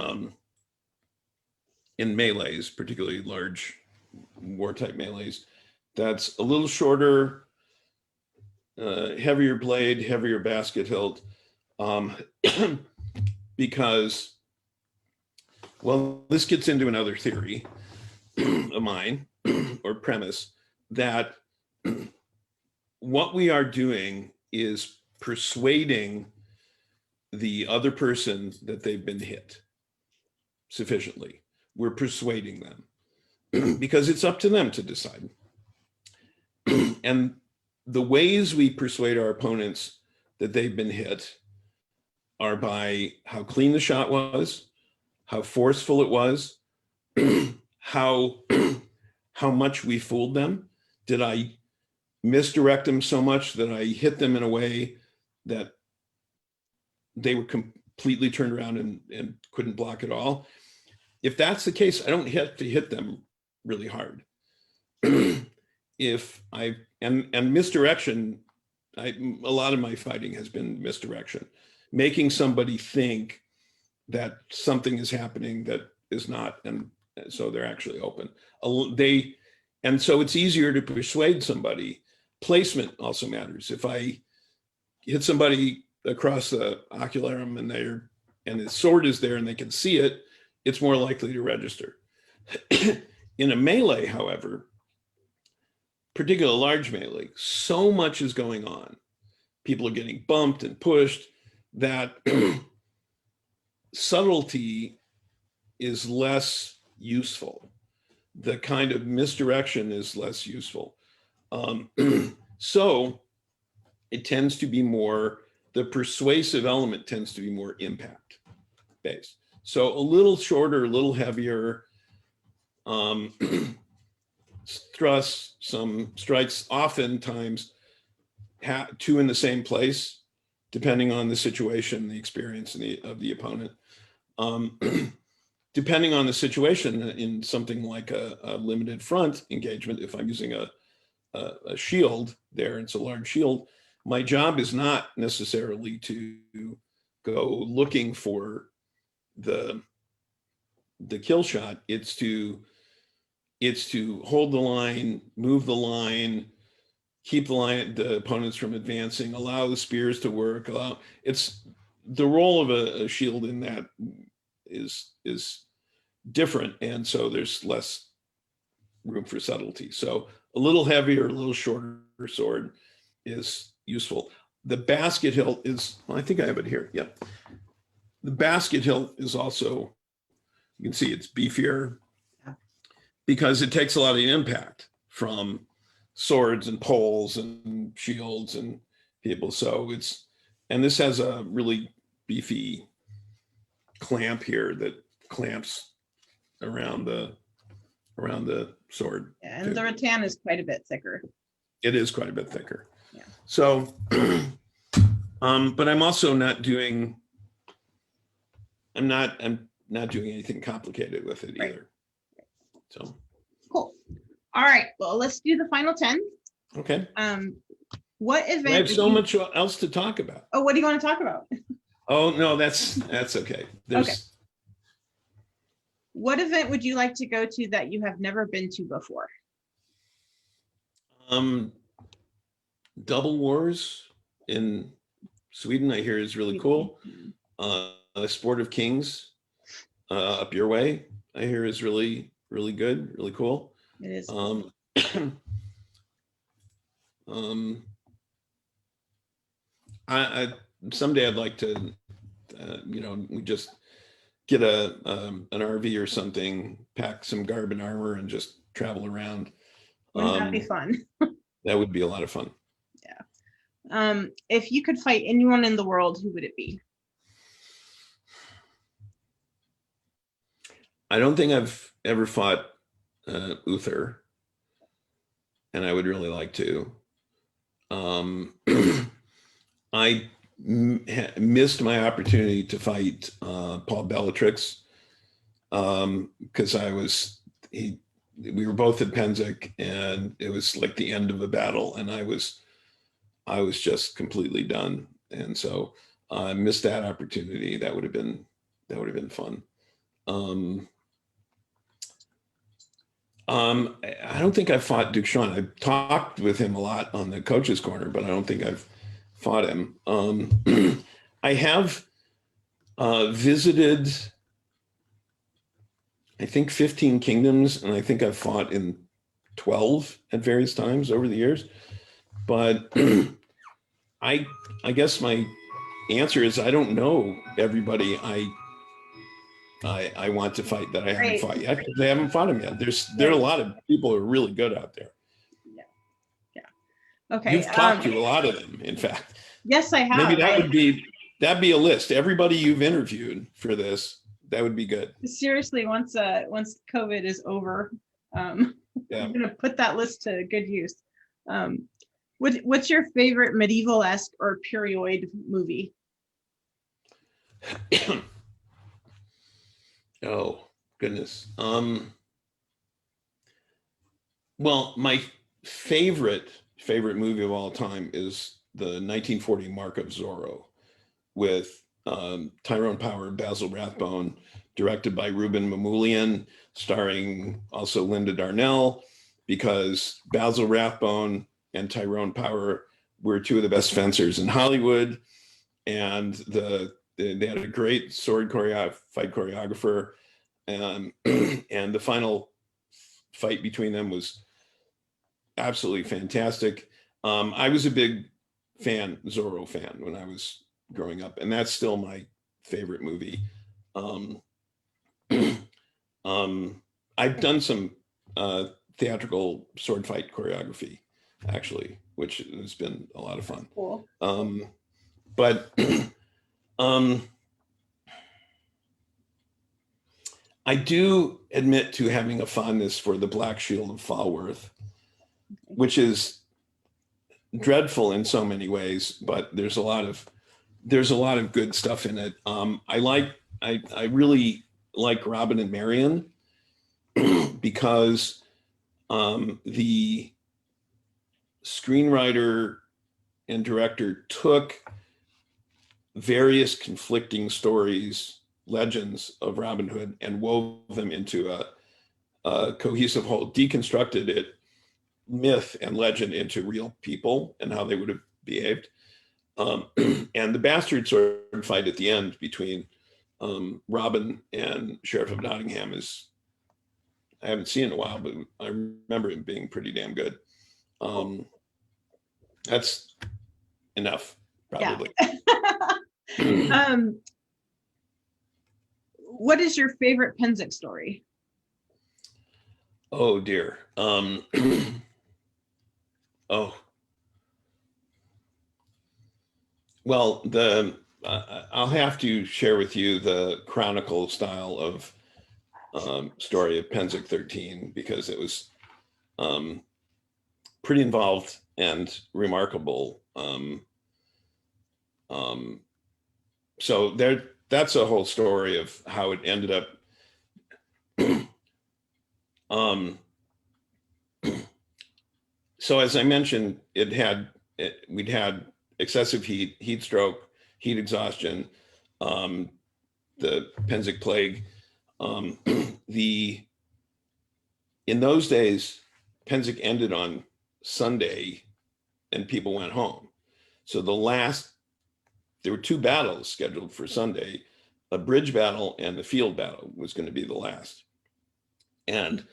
melees, particularly large war type melees. That's a little shorter, heavier blade, heavier basket hilt, because, well, this gets into another theory of mine or premise that what we are doing is persuading the other person that they've been hit sufficiently. We're persuading them because it's up to them to decide. And the ways we persuade our opponents that they've been hit are by how clean the shot was, how forceful it was, how much we fooled them. Did I misdirect them so much that I hit them in a way that they were completely turned around and couldn't block at all? If that's the case, I don't have to hit them really hard. And misdirection, a lot of my fighting has been misdirection, making somebody think that something is happening that is not, and so they're actually open. And so it's easier to persuade somebody. Placement also matters. If I hit somebody across the ocularum and the sword is there and they can see it, it's more likely to register. In a melee, however, particularly a large melee, so much is going on. People are getting bumped and pushed that subtlety is less useful. The kind of misdirection is less useful. So it tends to be more, the persuasive element tends to be more impact based. So a little shorter, a little heavier, thrusts, some strikes, oftentimes two in the same place, depending on the situation, the experience of the opponent. Depending on the situation, in something like a limited front engagement, if I'm using a shield there, it's a large shield, my job is not necessarily to go looking for the kill shot. It's to hold the line, move the line, keep the opponents from advancing, allow the spears to work, it's the role of a shield in that is different. And so there's less room for subtlety. So a little heavier, a little shorter sword is useful. The basket hilt is, well, I think I have it here. Yep. The basket hilt is also, you can see it's beefier because it takes a lot of impact from swords and poles and shields and people. So and this has a really beefy clamp here that clamps around the sword. Yeah, and the rattan is quite a bit thicker. It is quite a bit thicker. Yeah. So, but I'm also not doing, I'm not doing anything complicated with it either. So. Cool. All right. Well, let's do the final 10. Okay. What event? I have so much else to talk about. Oh, what do you want to talk about? Oh no, that's okay. Okay. What event would you like to go to that you have never been to before? Double Wars in Sweden, I hear, is really cool. Sport of Kings up your way, I hear, is really, really good, really cool. It is. I someday I'd like to, we just get an RV or something, pack some garb and armor, and just travel around. Wouldn't that be fun? That would be a lot of fun. Yeah. If you could fight anyone in the world, who would it be? I don't think I've ever fought Uther, and I would really like to. I missed my opportunity to fight Paul Bellatrix because we were both at Pennsic, and it was like the end of a battle, and I was just completely done. And so missed that opportunity. That would have been fun. I don't think I've fought Duke Sean. I've talked with him a lot on the coach's corner, but I don't think I've fought him. I have visited, I think, 15 kingdoms, and I think I've fought in 12 at various times over the years. But I guess my answer is I don't know everybody I want to fight that I haven't fought yet, because I haven't fought them yet. There are a lot of people who are really good out there. Yeah. Okay. You've talked to a lot of them, in fact. Yes, I have. Maybe that'd be a list. Everybody you've interviewed for this, that would be good. Seriously, once COVID is over, I'm gonna put that list to good use. What's your favorite medieval-esque or period movie? Oh, goodness. Well, my favorite movie of all time is the 1940 Mark of Zorro with Tyrone Power and Basil Rathbone, directed by Ruben Mamoulian, starring also Linda Darnell, because Basil Rathbone and Tyrone Power were two of the best fencers in Hollywood, and they had a great fight choreographer, and the final fight between them was absolutely fantastic. I was a big Zorro fan when I was growing up, and that's still my favorite movie. I've done some theatrical sword fight choreography, actually, which has been a lot of fun. Cool. But I do admit to having a fondness for the Black Shield of Falworth, which is dreadful in so many ways, but there's a lot of good stuff in it. I really like Robin and Marian because the screenwriter and director took various conflicting stories, legends of Robin Hood, and wove them into a cohesive whole, deconstructed it, myth and legend, into real people and how they would have behaved. And the bastard sword fight at the end between Robin and Sheriff of Nottingham I haven't seen it in a while, but I remember it being pretty damn good. That's enough, probably. Yeah. What is your favorite Pennsic story? Oh dear. Well, I'll have to share with you the chronicle style of story of Pennsic 13, because it was pretty involved and remarkable. So that's a whole story of how it ended up. So as I mentioned, we'd had excessive heat stroke, heat exhaustion, the Pennsic plague. In those days, Pennsic ended on Sunday and people went home. So there were two battles scheduled for Sunday, a bridge battle and the field battle was going to be the last. And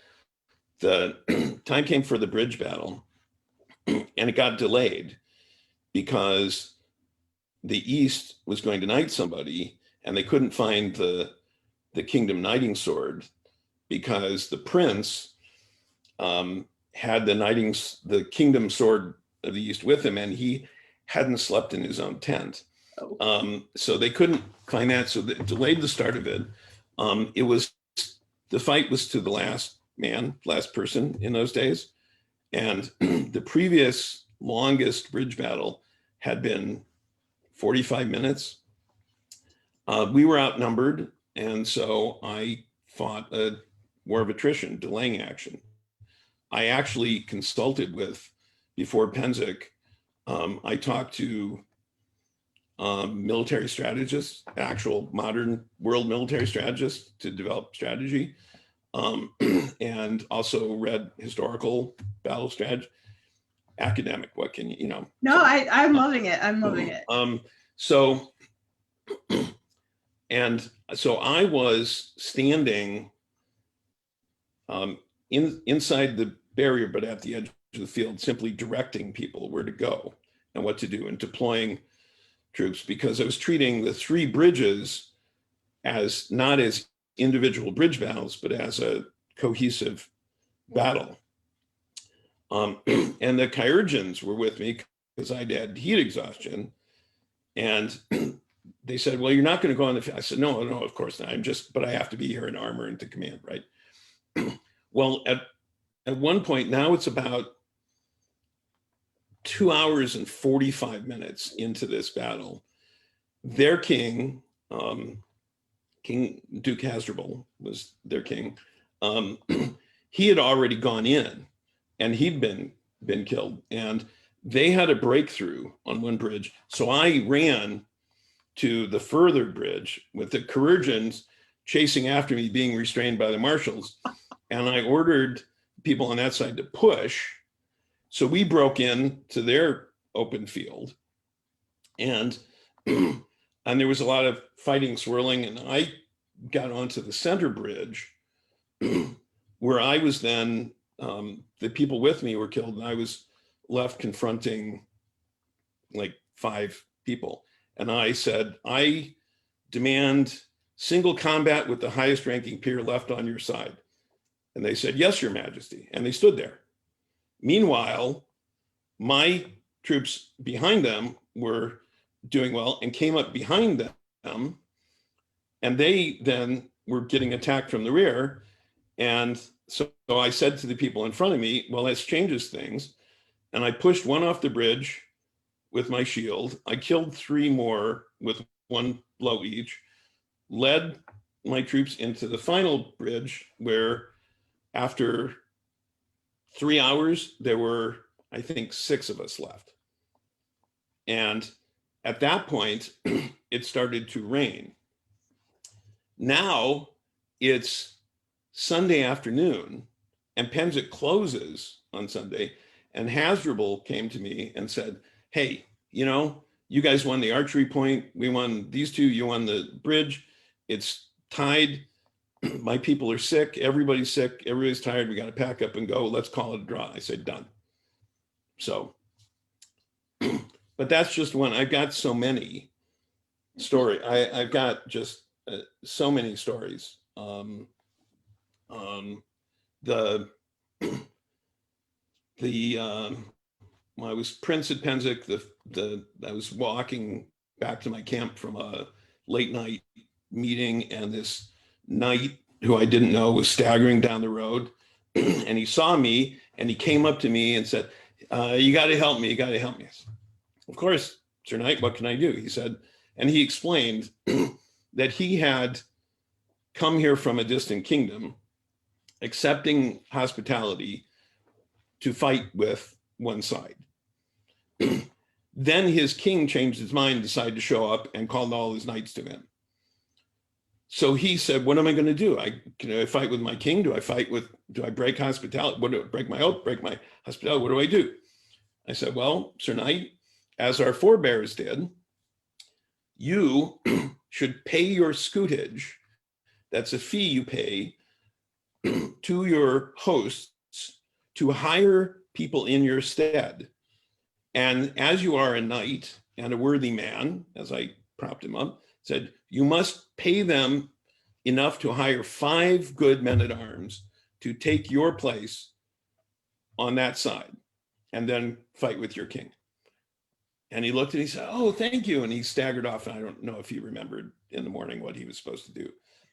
the time came for the bridge battle, and it got delayed because the East was going to knight somebody, and they couldn't find the kingdom knighting sword because the prince had the kingdom sword of the East with him, and he hadn't slept in his own tent. So they couldn't find that, so they delayed the start of it. The fight was to the last person in those days. And the previous longest bridge battle had been 45 minutes. We were outnumbered, and so I fought a war of attrition, delaying action. I actually consulted before Pennsic, I talked to military strategists, actual modern world military strategists to develop strategy, and also read historical battle strategy. Academic, what can you know? No, so, I'm loving it. I'm loving it. So, and so I was standing inside the barrier, but at the edge of the field, simply directing people where to go and what to do and deploying troops, because I was treating the 3 bridges as not as individual bridge battles, but as a cohesive battle. And the Kyrgyzs were with me because I'd had heat exhaustion. And they said, well, you're not going to go on the field. I said, no, of course not. But I have to be here in armor and to command, right? Well, at one point, now it's about 2 hours and 45 minutes into this battle. Their king, King Duke Hasdrubal was their king. He had already gone in and he'd been killed. And they had a breakthrough on one bridge. So I ran to the further bridge with the Kyrgyzs chasing after me, being restrained by the marshals. And I ordered people on that side to push. So we broke in to their open field. And there was a lot of fighting, swirling, and I got onto the center bridge where I was then, the people with me were killed, and I was left confronting like 5 people. And I said, I demand single combat with the highest ranking peer left on your side. And they said, yes, Your Majesty. And they stood there. Meanwhile, my troops behind them were doing well and came up behind them. And they then were getting attacked from the rear. And so I said to the people in front of me, well, this changes things. And I pushed one off the bridge with my shield. I killed 3 more with 1 blow each, led my troops into the final bridge where after 3 hours, there were, I think, 6 of us left. And at that point, it started to rain. Now it's Sunday afternoon and Penzik closes on Sunday, and Hasdrubal came to me and said, hey, you know, you guys won the archery point. We won these 2, you won the bridge. It's tied. My people are sick. Everybody's sick. Everybody's tired. We got to pack up and go. Let's call it a draw. I said, done. So, but that's just one. I've got so many stories. I've got just so many stories. When I was Prince at Penzik, I was walking back to my camp from a late night meeting, and this knight who I didn't know was staggering down the road, and he saw me and he came up to me and said, you got to help me. You got to help me. Said, of course, Sir Knight, what can I do? He said, and he explained that he had come here from a distant kingdom, accepting hospitality to fight with one side. Then his king changed his mind, decided to show up and called all his knights to him. So he said, what am I going to do? Can I fight with my king? Do I break hospitality? What do I break my oath, break my hospitality? What do I do? I said, well, Sir Knight, as our forebears did, you should pay your scutage. That's a fee you pay to your hosts to hire people in your stead. And as you are a knight and a worthy man, as I propped him up, said, you must pay them enough to hire 5 good men at arms to take your place on that side and then fight with your king. And he looked and he said, oh, thank you. And he staggered off. And I don't know if he remembered in the morning what he was supposed to do.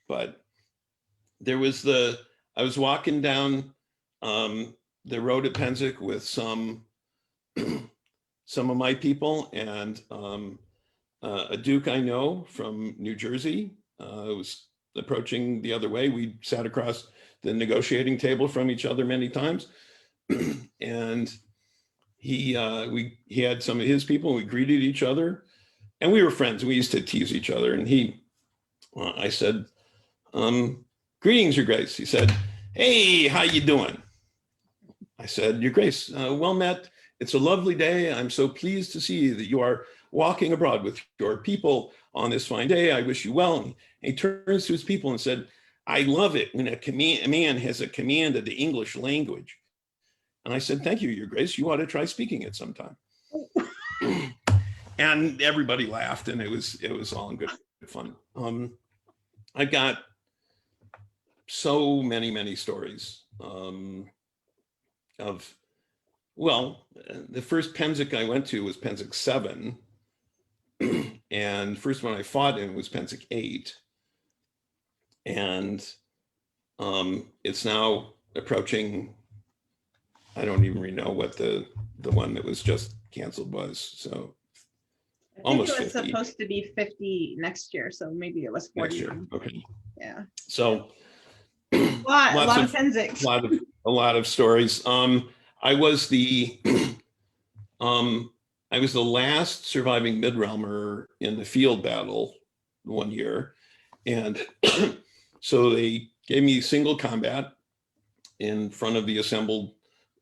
But there was I was walking down the road at Penzik with some of my people, and a Duke I know from New Jersey was approaching the other way. We sat across the negotiating table from each other many times. And he had some of his people, we greeted each other. and we were friends. We used to tease each other. And I said, greetings, Your Grace. He said, hey, how you doing? I said, Your Grace, well met. It's a lovely day. I'm so pleased to see that you are walking abroad with your people on this fine day. I wish you well. And he turns to his people and said, I love it when a man has a command of the English language. And I said, thank you, Your Grace. You ought to try speaking it sometime. And everybody laughed, and it was all in good fun. I got so many stories of, well, the first Penzic I went to was Penzic 7. And the first one I fought in was Penzic 8. And it's now approaching, I don't even really know what the one that was just canceled was. So almost it was 50. Supposed to be 50 next year, so maybe it was 40. Next year. Okay. Yeah. So a lot of Penzics. A lot of stories. I was the last surviving mid-realmer in the field battle one year, and so they gave me single combat in front of the assembled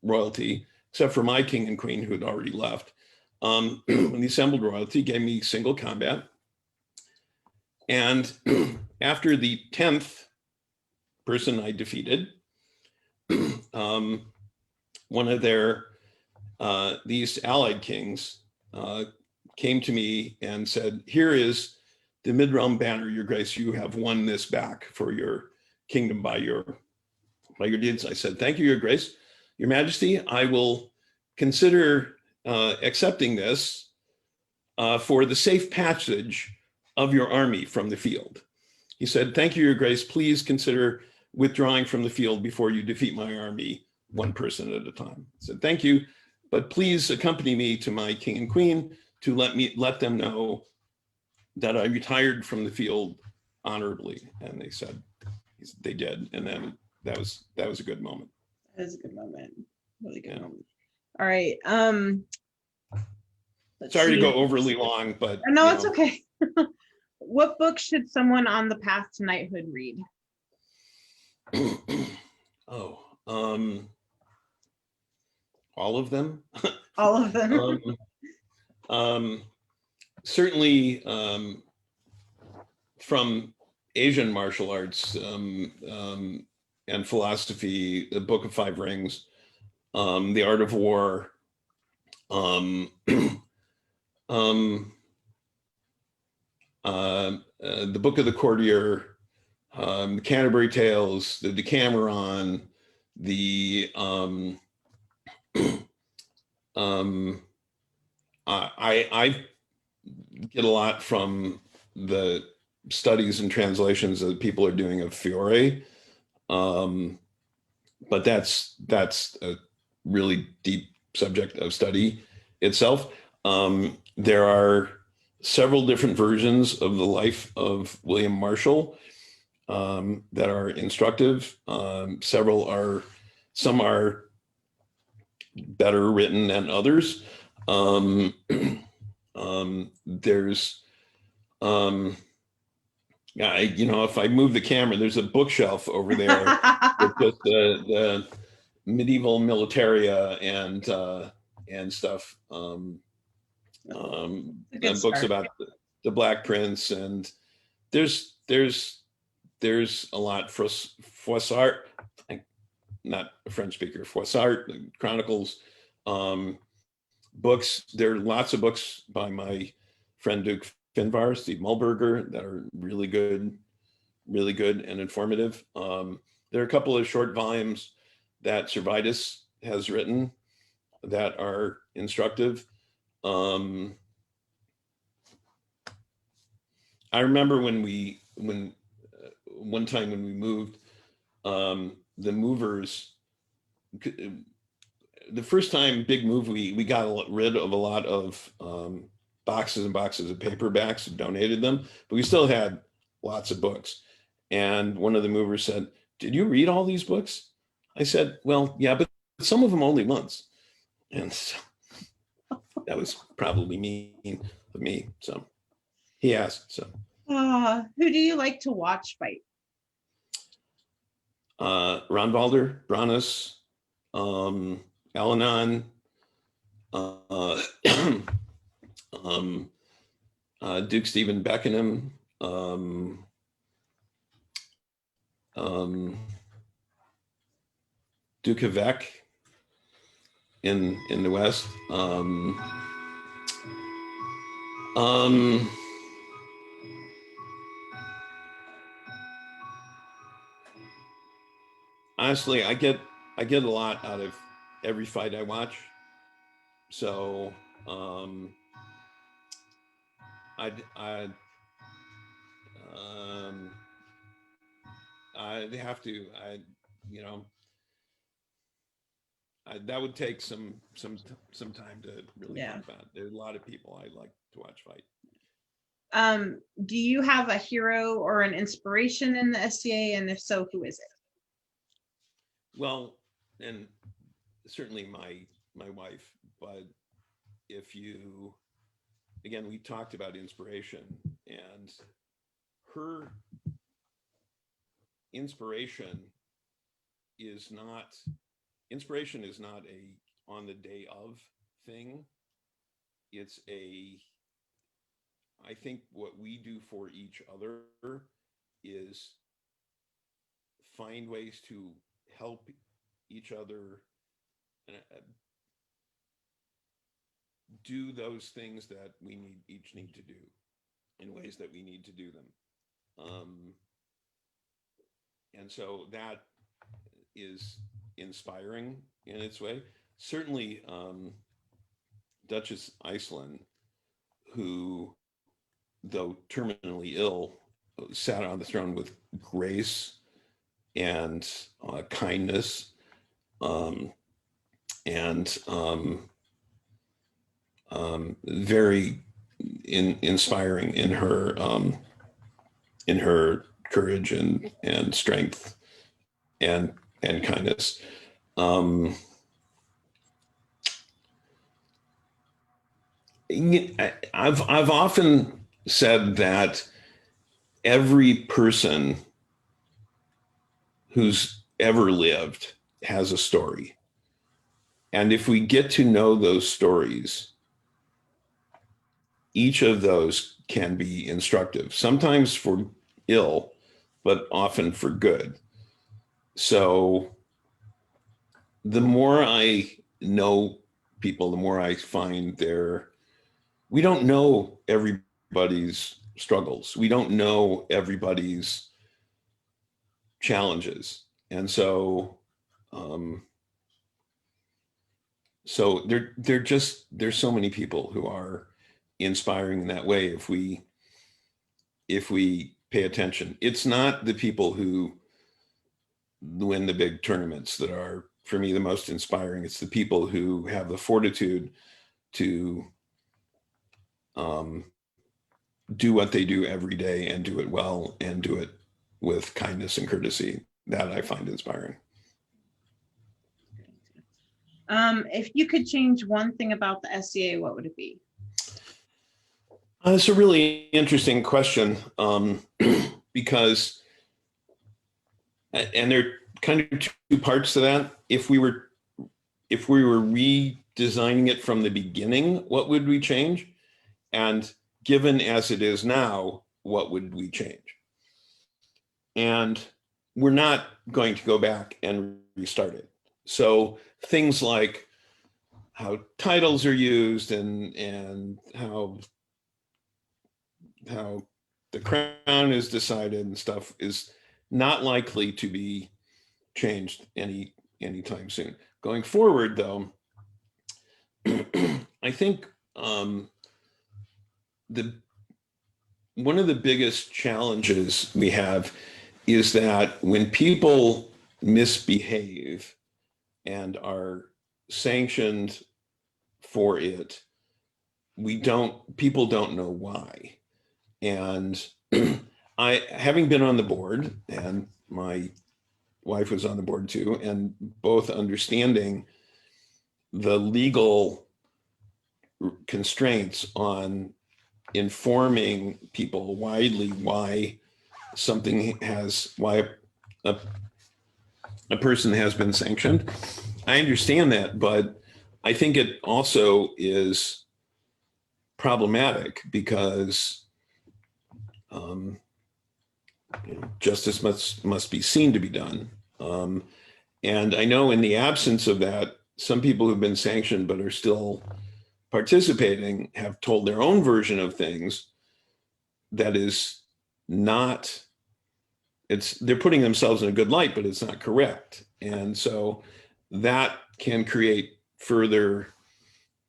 royalty, except for my king and queen who had already left. When the assembled royalty gave me single combat, and after the 10th person I defeated, one of these allied kings came to me and said, here is the mid-realm banner, Your Grace, you have won this back for your kingdom by your deeds. I said, thank you, Your Grace. Your Majesty, I will consider accepting this for the safe passage of your army from the field. He said, thank you, Your Grace. Please consider withdrawing from the field before you defeat my army, one person at a time. I said, thank you, but please accompany me to my king and queen to let them know that I retired from the field honorably. And they said, they did. And then that was a good moment. That is a good moment. Really good moment. All right. Sorry to go overly long, but no, it's okay. What book should someone on the path to knighthood read? Oh, all of them. All of them. Certainly from Asian martial arts and philosophy, the Book of Five Rings, The Art of War, the Book of the Courtier, the Canterbury Tales, the Decameron, I get a lot from the studies and translations that people are doing of Fiore, but that's a really deep subject of study itself. There are several different versions of the life of William Marshall that are instructive. Some are better written than others. There's if I move the camera, there's a bookshelf over there with just the medieval militaria and stuff. And books about the Black Prince, and there's a lot. Froissart, not a French speaker, Froissart, the Chronicles, books. There are lots of books by my friend Duke Finvar, Steve Mulberger, that are really good and informative. There are a couple of short volumes that Servetus has written that are instructive. I remember when one time when we moved, the movers, the first time big move, we got rid of a lot of boxes and boxes of paperbacks and donated them, but we still had lots of books. And one of the movers said, "Did you read all these books?" I said, "Well, yeah, but some of them only once." And so that was probably mean of me. So He asked. So Who do you like to watch fight? Ronvalder, Branas, Alanon, Duke Stephen Beckenham, Duke Havek in the West. Honestly, I get a lot out of every fight I watch. So I have to, you know, that would take some time to really think about. There's a lot of people I like to watch fight. Do you have a hero or an inspiration in the SCA, and if so, who is it? Well, and certainly my wife, but if you, again, we talked about inspiration, and her inspiration is not a on the day of thing. It's I think what we do for each other is find ways to help each other do those things that we each need to do in ways that we need to do them. And so that is inspiring in its way. Certainly, Duchess Iceland, who, though terminally ill, sat on the throne with grace and kindness, and very inspiring in her courage and strength and kindness. I've often said that every person who's ever lived has a story. And if we get to know those stories, each of those can be instructive, sometimes for ill, but often for good. So the more I know people, the more I find we don't know everybody's struggles. We don't know everybody's challenges. And so, there's so many people who are inspiring in that way if we pay attention. It's not the people who win the big tournaments that are, for me, the most inspiring. It's the people who have the fortitude to do what they do every day and do it well and do it with kindness and courtesy. That I find inspiring. If you could change one thing about the SCA, what would it be? That's a really interesting question, because, and there are kind of two parts to that. If we were redesigning it from the beginning, what would we change? And given as it is now, what would we change? And we're not going to go back and restart it. So things like how titles are used and how the crown is decided and stuff is not likely to be changed anytime soon. Going forward, though, I think one of the biggest challenges we have is that when people misbehave and are sanctioned for it, people don't know why. And having been on the board, and my wife was on the board too, and both understanding the legal constraints on informing people widely why why a person has been sanctioned. I understand that, but I think it also is problematic because justice must be seen to be done. And I know in the absence of that, some people who've been sanctioned but are still participating have told their own version of things that is not, they're putting themselves in a good light, but it's not correct. And so that can create further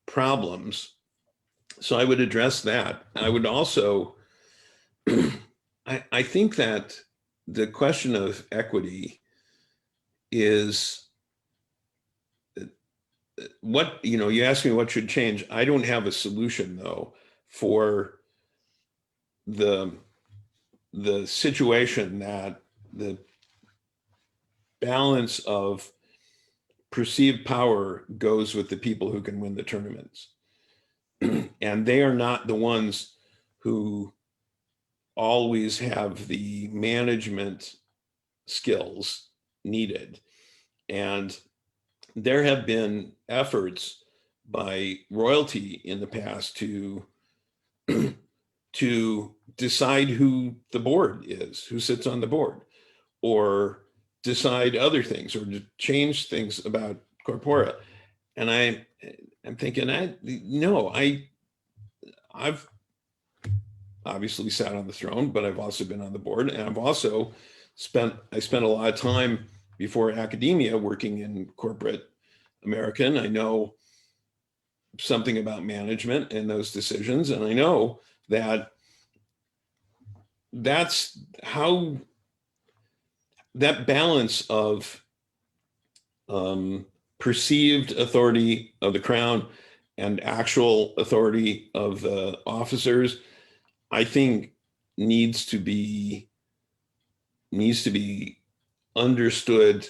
problems. So I would address that. I would also, I think that the question of equity is what, you ask me what should change. I don't have a solution though for the situation that the balance of perceived power goes with the people who can win the tournaments. And they are not the ones who always have the management skills needed. And there have been efforts by royalty in the past to decide who the board is, who sits on the board, or decide other things, or to change things about corpora. And I'm thinking, I've obviously sat on the throne, but I've also been on the board, and I've also spent a lot of time before academia working in corporate America. And I know something about management and those decisions, and I know that that's how that balance of perceived authority of the crown and actual authority of the officers, I think needs to be understood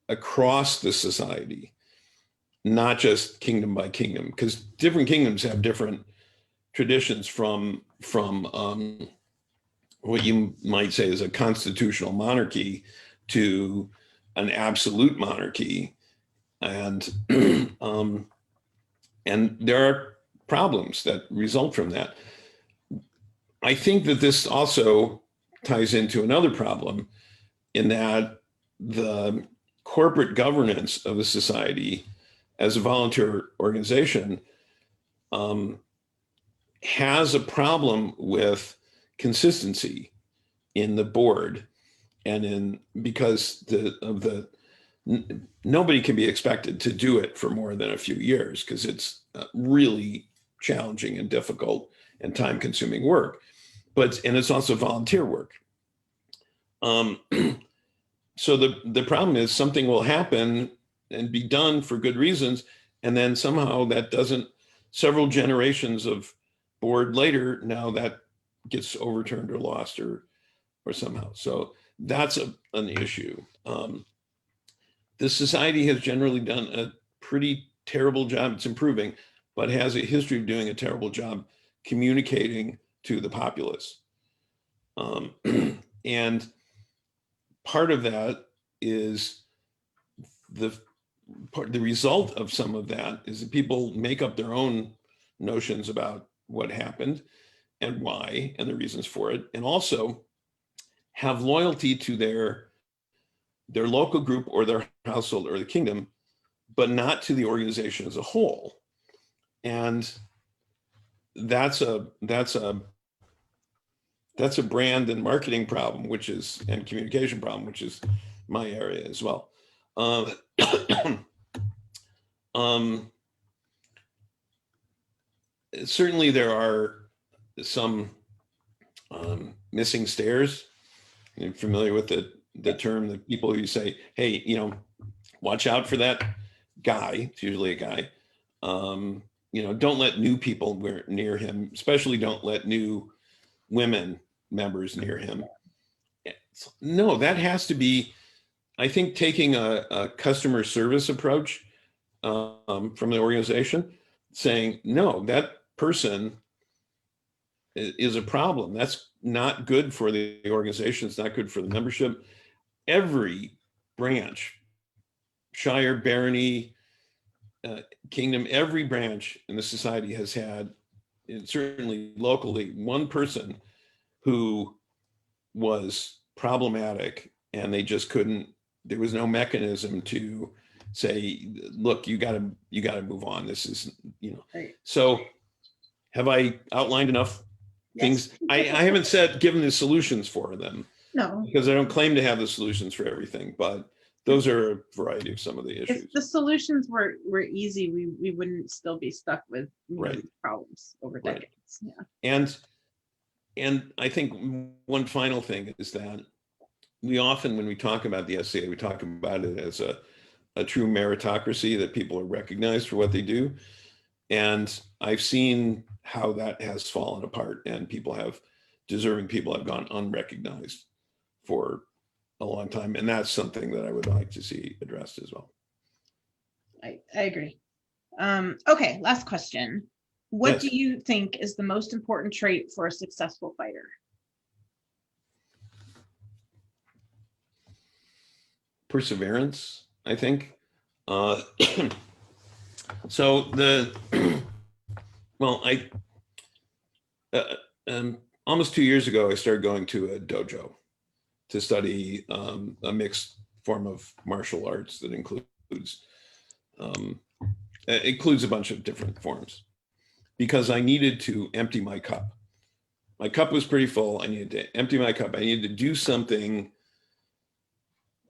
across the society, not just kingdom by kingdom, because different kingdoms have different traditions from what you might say is a constitutional monarchy to an absolute monarchy. And and there are problems that result from that. I think that this also ties into another problem, in that the corporate governance of a society as a volunteer organization has a problem with consistency in the board, and because nobody can be expected to do it for more than a few years, because it's really challenging and difficult and time-consuming work. And it's also volunteer work. So the problem is something will happen and be done for good reasons, and then somehow that doesn't, several generations of board later, now that gets overturned or lost or somehow. So that's an issue. The society has generally done a pretty terrible job. It's improving, but has a history of doing a terrible job communicating to the populace. And part of that is the result of some of that is that people make up their own notions about what happened and why and the reasons for it, and also have loyalty to their local group or their household or the kingdom, but not to the organization as a whole. And that's a brand and marketing problem, and communication problem, which is my area as well. Certainly there are some missing stairs. You're familiar with the term, that people who say, hey, watch out for that guy. It's usually a guy. Don't let new people near him, especially don't let new women members near him. No, that has to be, I think, taking a customer service approach from the organization, saying, no, that person is a problem. That's not good for the organization. It's not good for the membership. Every branch, shire, barony, kingdom, every branch in the society has had, and certainly locally, one person who was problematic, and they just couldn't, there was no mechanism to say, look, you gotta move on. This is, Right. So have I outlined enough things? Yes. I haven't given the solutions for them, No. because I don't claim to have the solutions for everything, but those are a variety of some of the issues. If the solutions were easy, we wouldn't still be stuck with Right. problems over decades. Yeah. And I think one final thing is that we often, when we talk about the SCA, we talk about it as a true meritocracy, that people are recognized for what they do. And I've seen how that has fallen apart, and deserving people have gone unrecognized for a long time. And that's something that I would like to see addressed as well. I agree. Okay, last question. What Yes. do you think is the most important trait for a successful fighter? Perseverance, I think. So almost 2 years ago, I started going to a dojo to study a mixed form of martial arts that includes a bunch of different forms, because I needed to empty my cup. My cup was pretty full. I needed to empty my cup. I needed to do something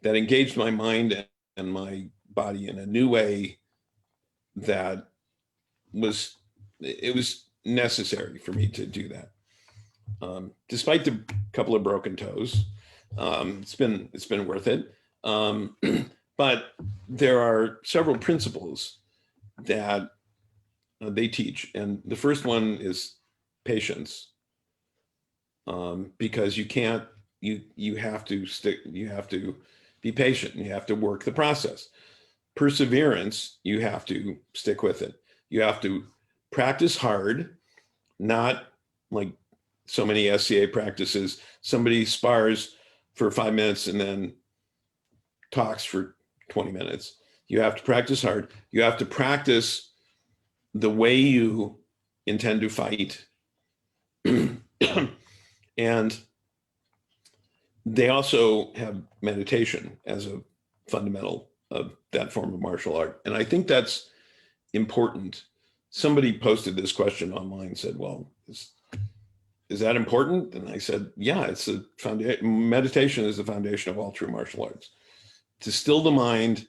that engaged my mind and my body in a new way that was necessary for me to do that. Despite the couple of broken toes, it's been worth it. But there are several principles that they teach, and the first one is patience, because you have to be patient, and you have to work the process. Perseverance, you have to stick with it. You have to practice hard, not like so many SCA practices. Somebody spars for 5 minutes and then talks for 20 minutes. You have to practice hard. You have to practice the way you intend to fight. And they also have meditation as a fundamental of that form of martial art. And I think that's important. Somebody posted this question online, said, well, is that important? And I said, yeah, it's a foundation. Meditation is the foundation of all true martial arts. To still the mind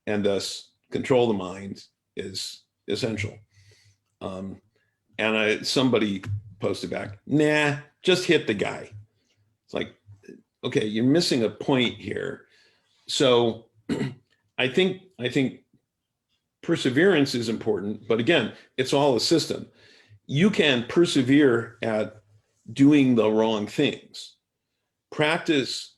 and thus control the mind is essential. And somebody posted back, nah, just hit the guy. It's like, okay, you're missing a point here. So I think perseverance is important, but again, it's all a system. You can persevere at doing the wrong things. Practice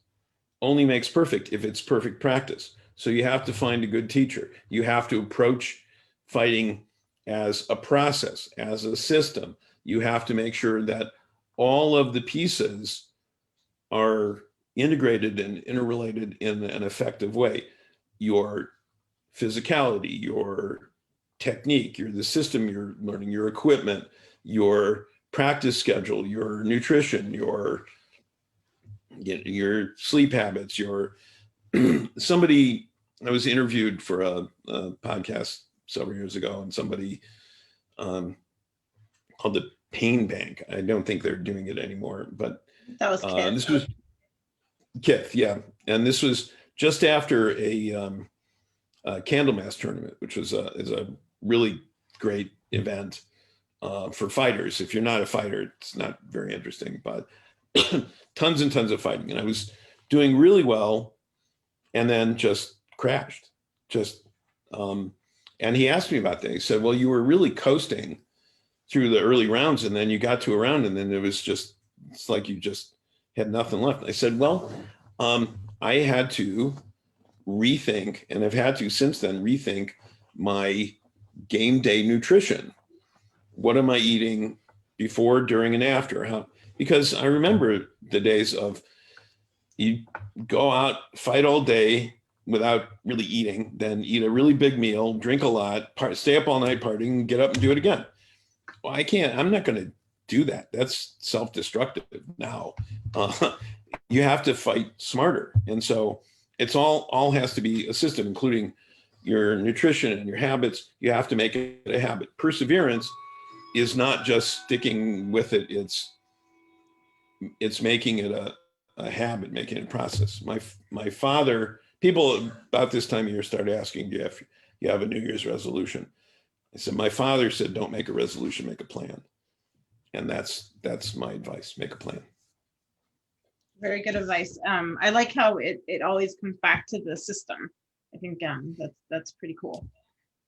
only makes perfect if it's perfect practice. So you have to find a good teacher. You have to approach fighting as a process, as a system. You have to make sure that all of the pieces are integrated and interrelated in an effective way. Your physicality, your technique, the system you're learning, your equipment, your practice schedule, your nutrition, your sleep habits, somebody, I was interviewed for a podcast several years ago, and somebody called the Pain Bank. I don't think they're doing it anymore, but that was Kith. This was Kith, yeah. And this was just after a Candlemass tournament, which is a really great event for fighters. If you're not a fighter, it's not very interesting, but tons and tons of fighting. And I was doing really well, and then just crashed. And he asked me about that. He said, well, you were really coasting through the early rounds, and then you got to a round, and then it's like you just had nothing left. I said, well, I had to rethink, and I've had to since then rethink my game day nutrition. What am I eating before, during, and after. Because I remember the days of you go out, fight all day without really eating, then eat a really big meal, drink a lot, stay up all night partying, get up and do it again. Well, I'm not going to do that. That's self-destructive now. You have to fight smarter. And so it's all has to be a system, including your nutrition and your habits. You have to make it a habit. Perseverance is not just sticking with it. It's making it a habit, making it a process. My father, people about this time of year started asking, do you have a New Year's resolution? I said, my father said, don't make a resolution, make a plan. And that's my advice, make a plan. Very good advice. I like how it always comes back to the system. I think that's pretty cool.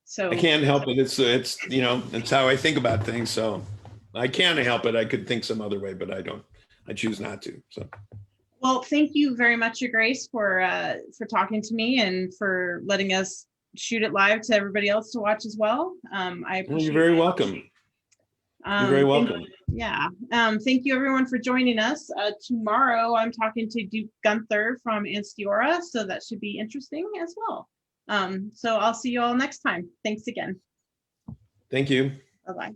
So I can't help it. It's it's how I think about things. So I can't help it. I could think some other way, but I don't. I choose not to. So. Well, thank you very much, Your Grace, for talking to me and for letting us shoot it live to everybody else to watch as well. I appreciate. You're very welcome. You're very welcome. Thank you everyone for joining us. Tomorrow I'm talking to Duke Gunther from Anstiora, so that should be interesting as well. So I'll see you all next time. Thanks again. Thank you. Bye-bye.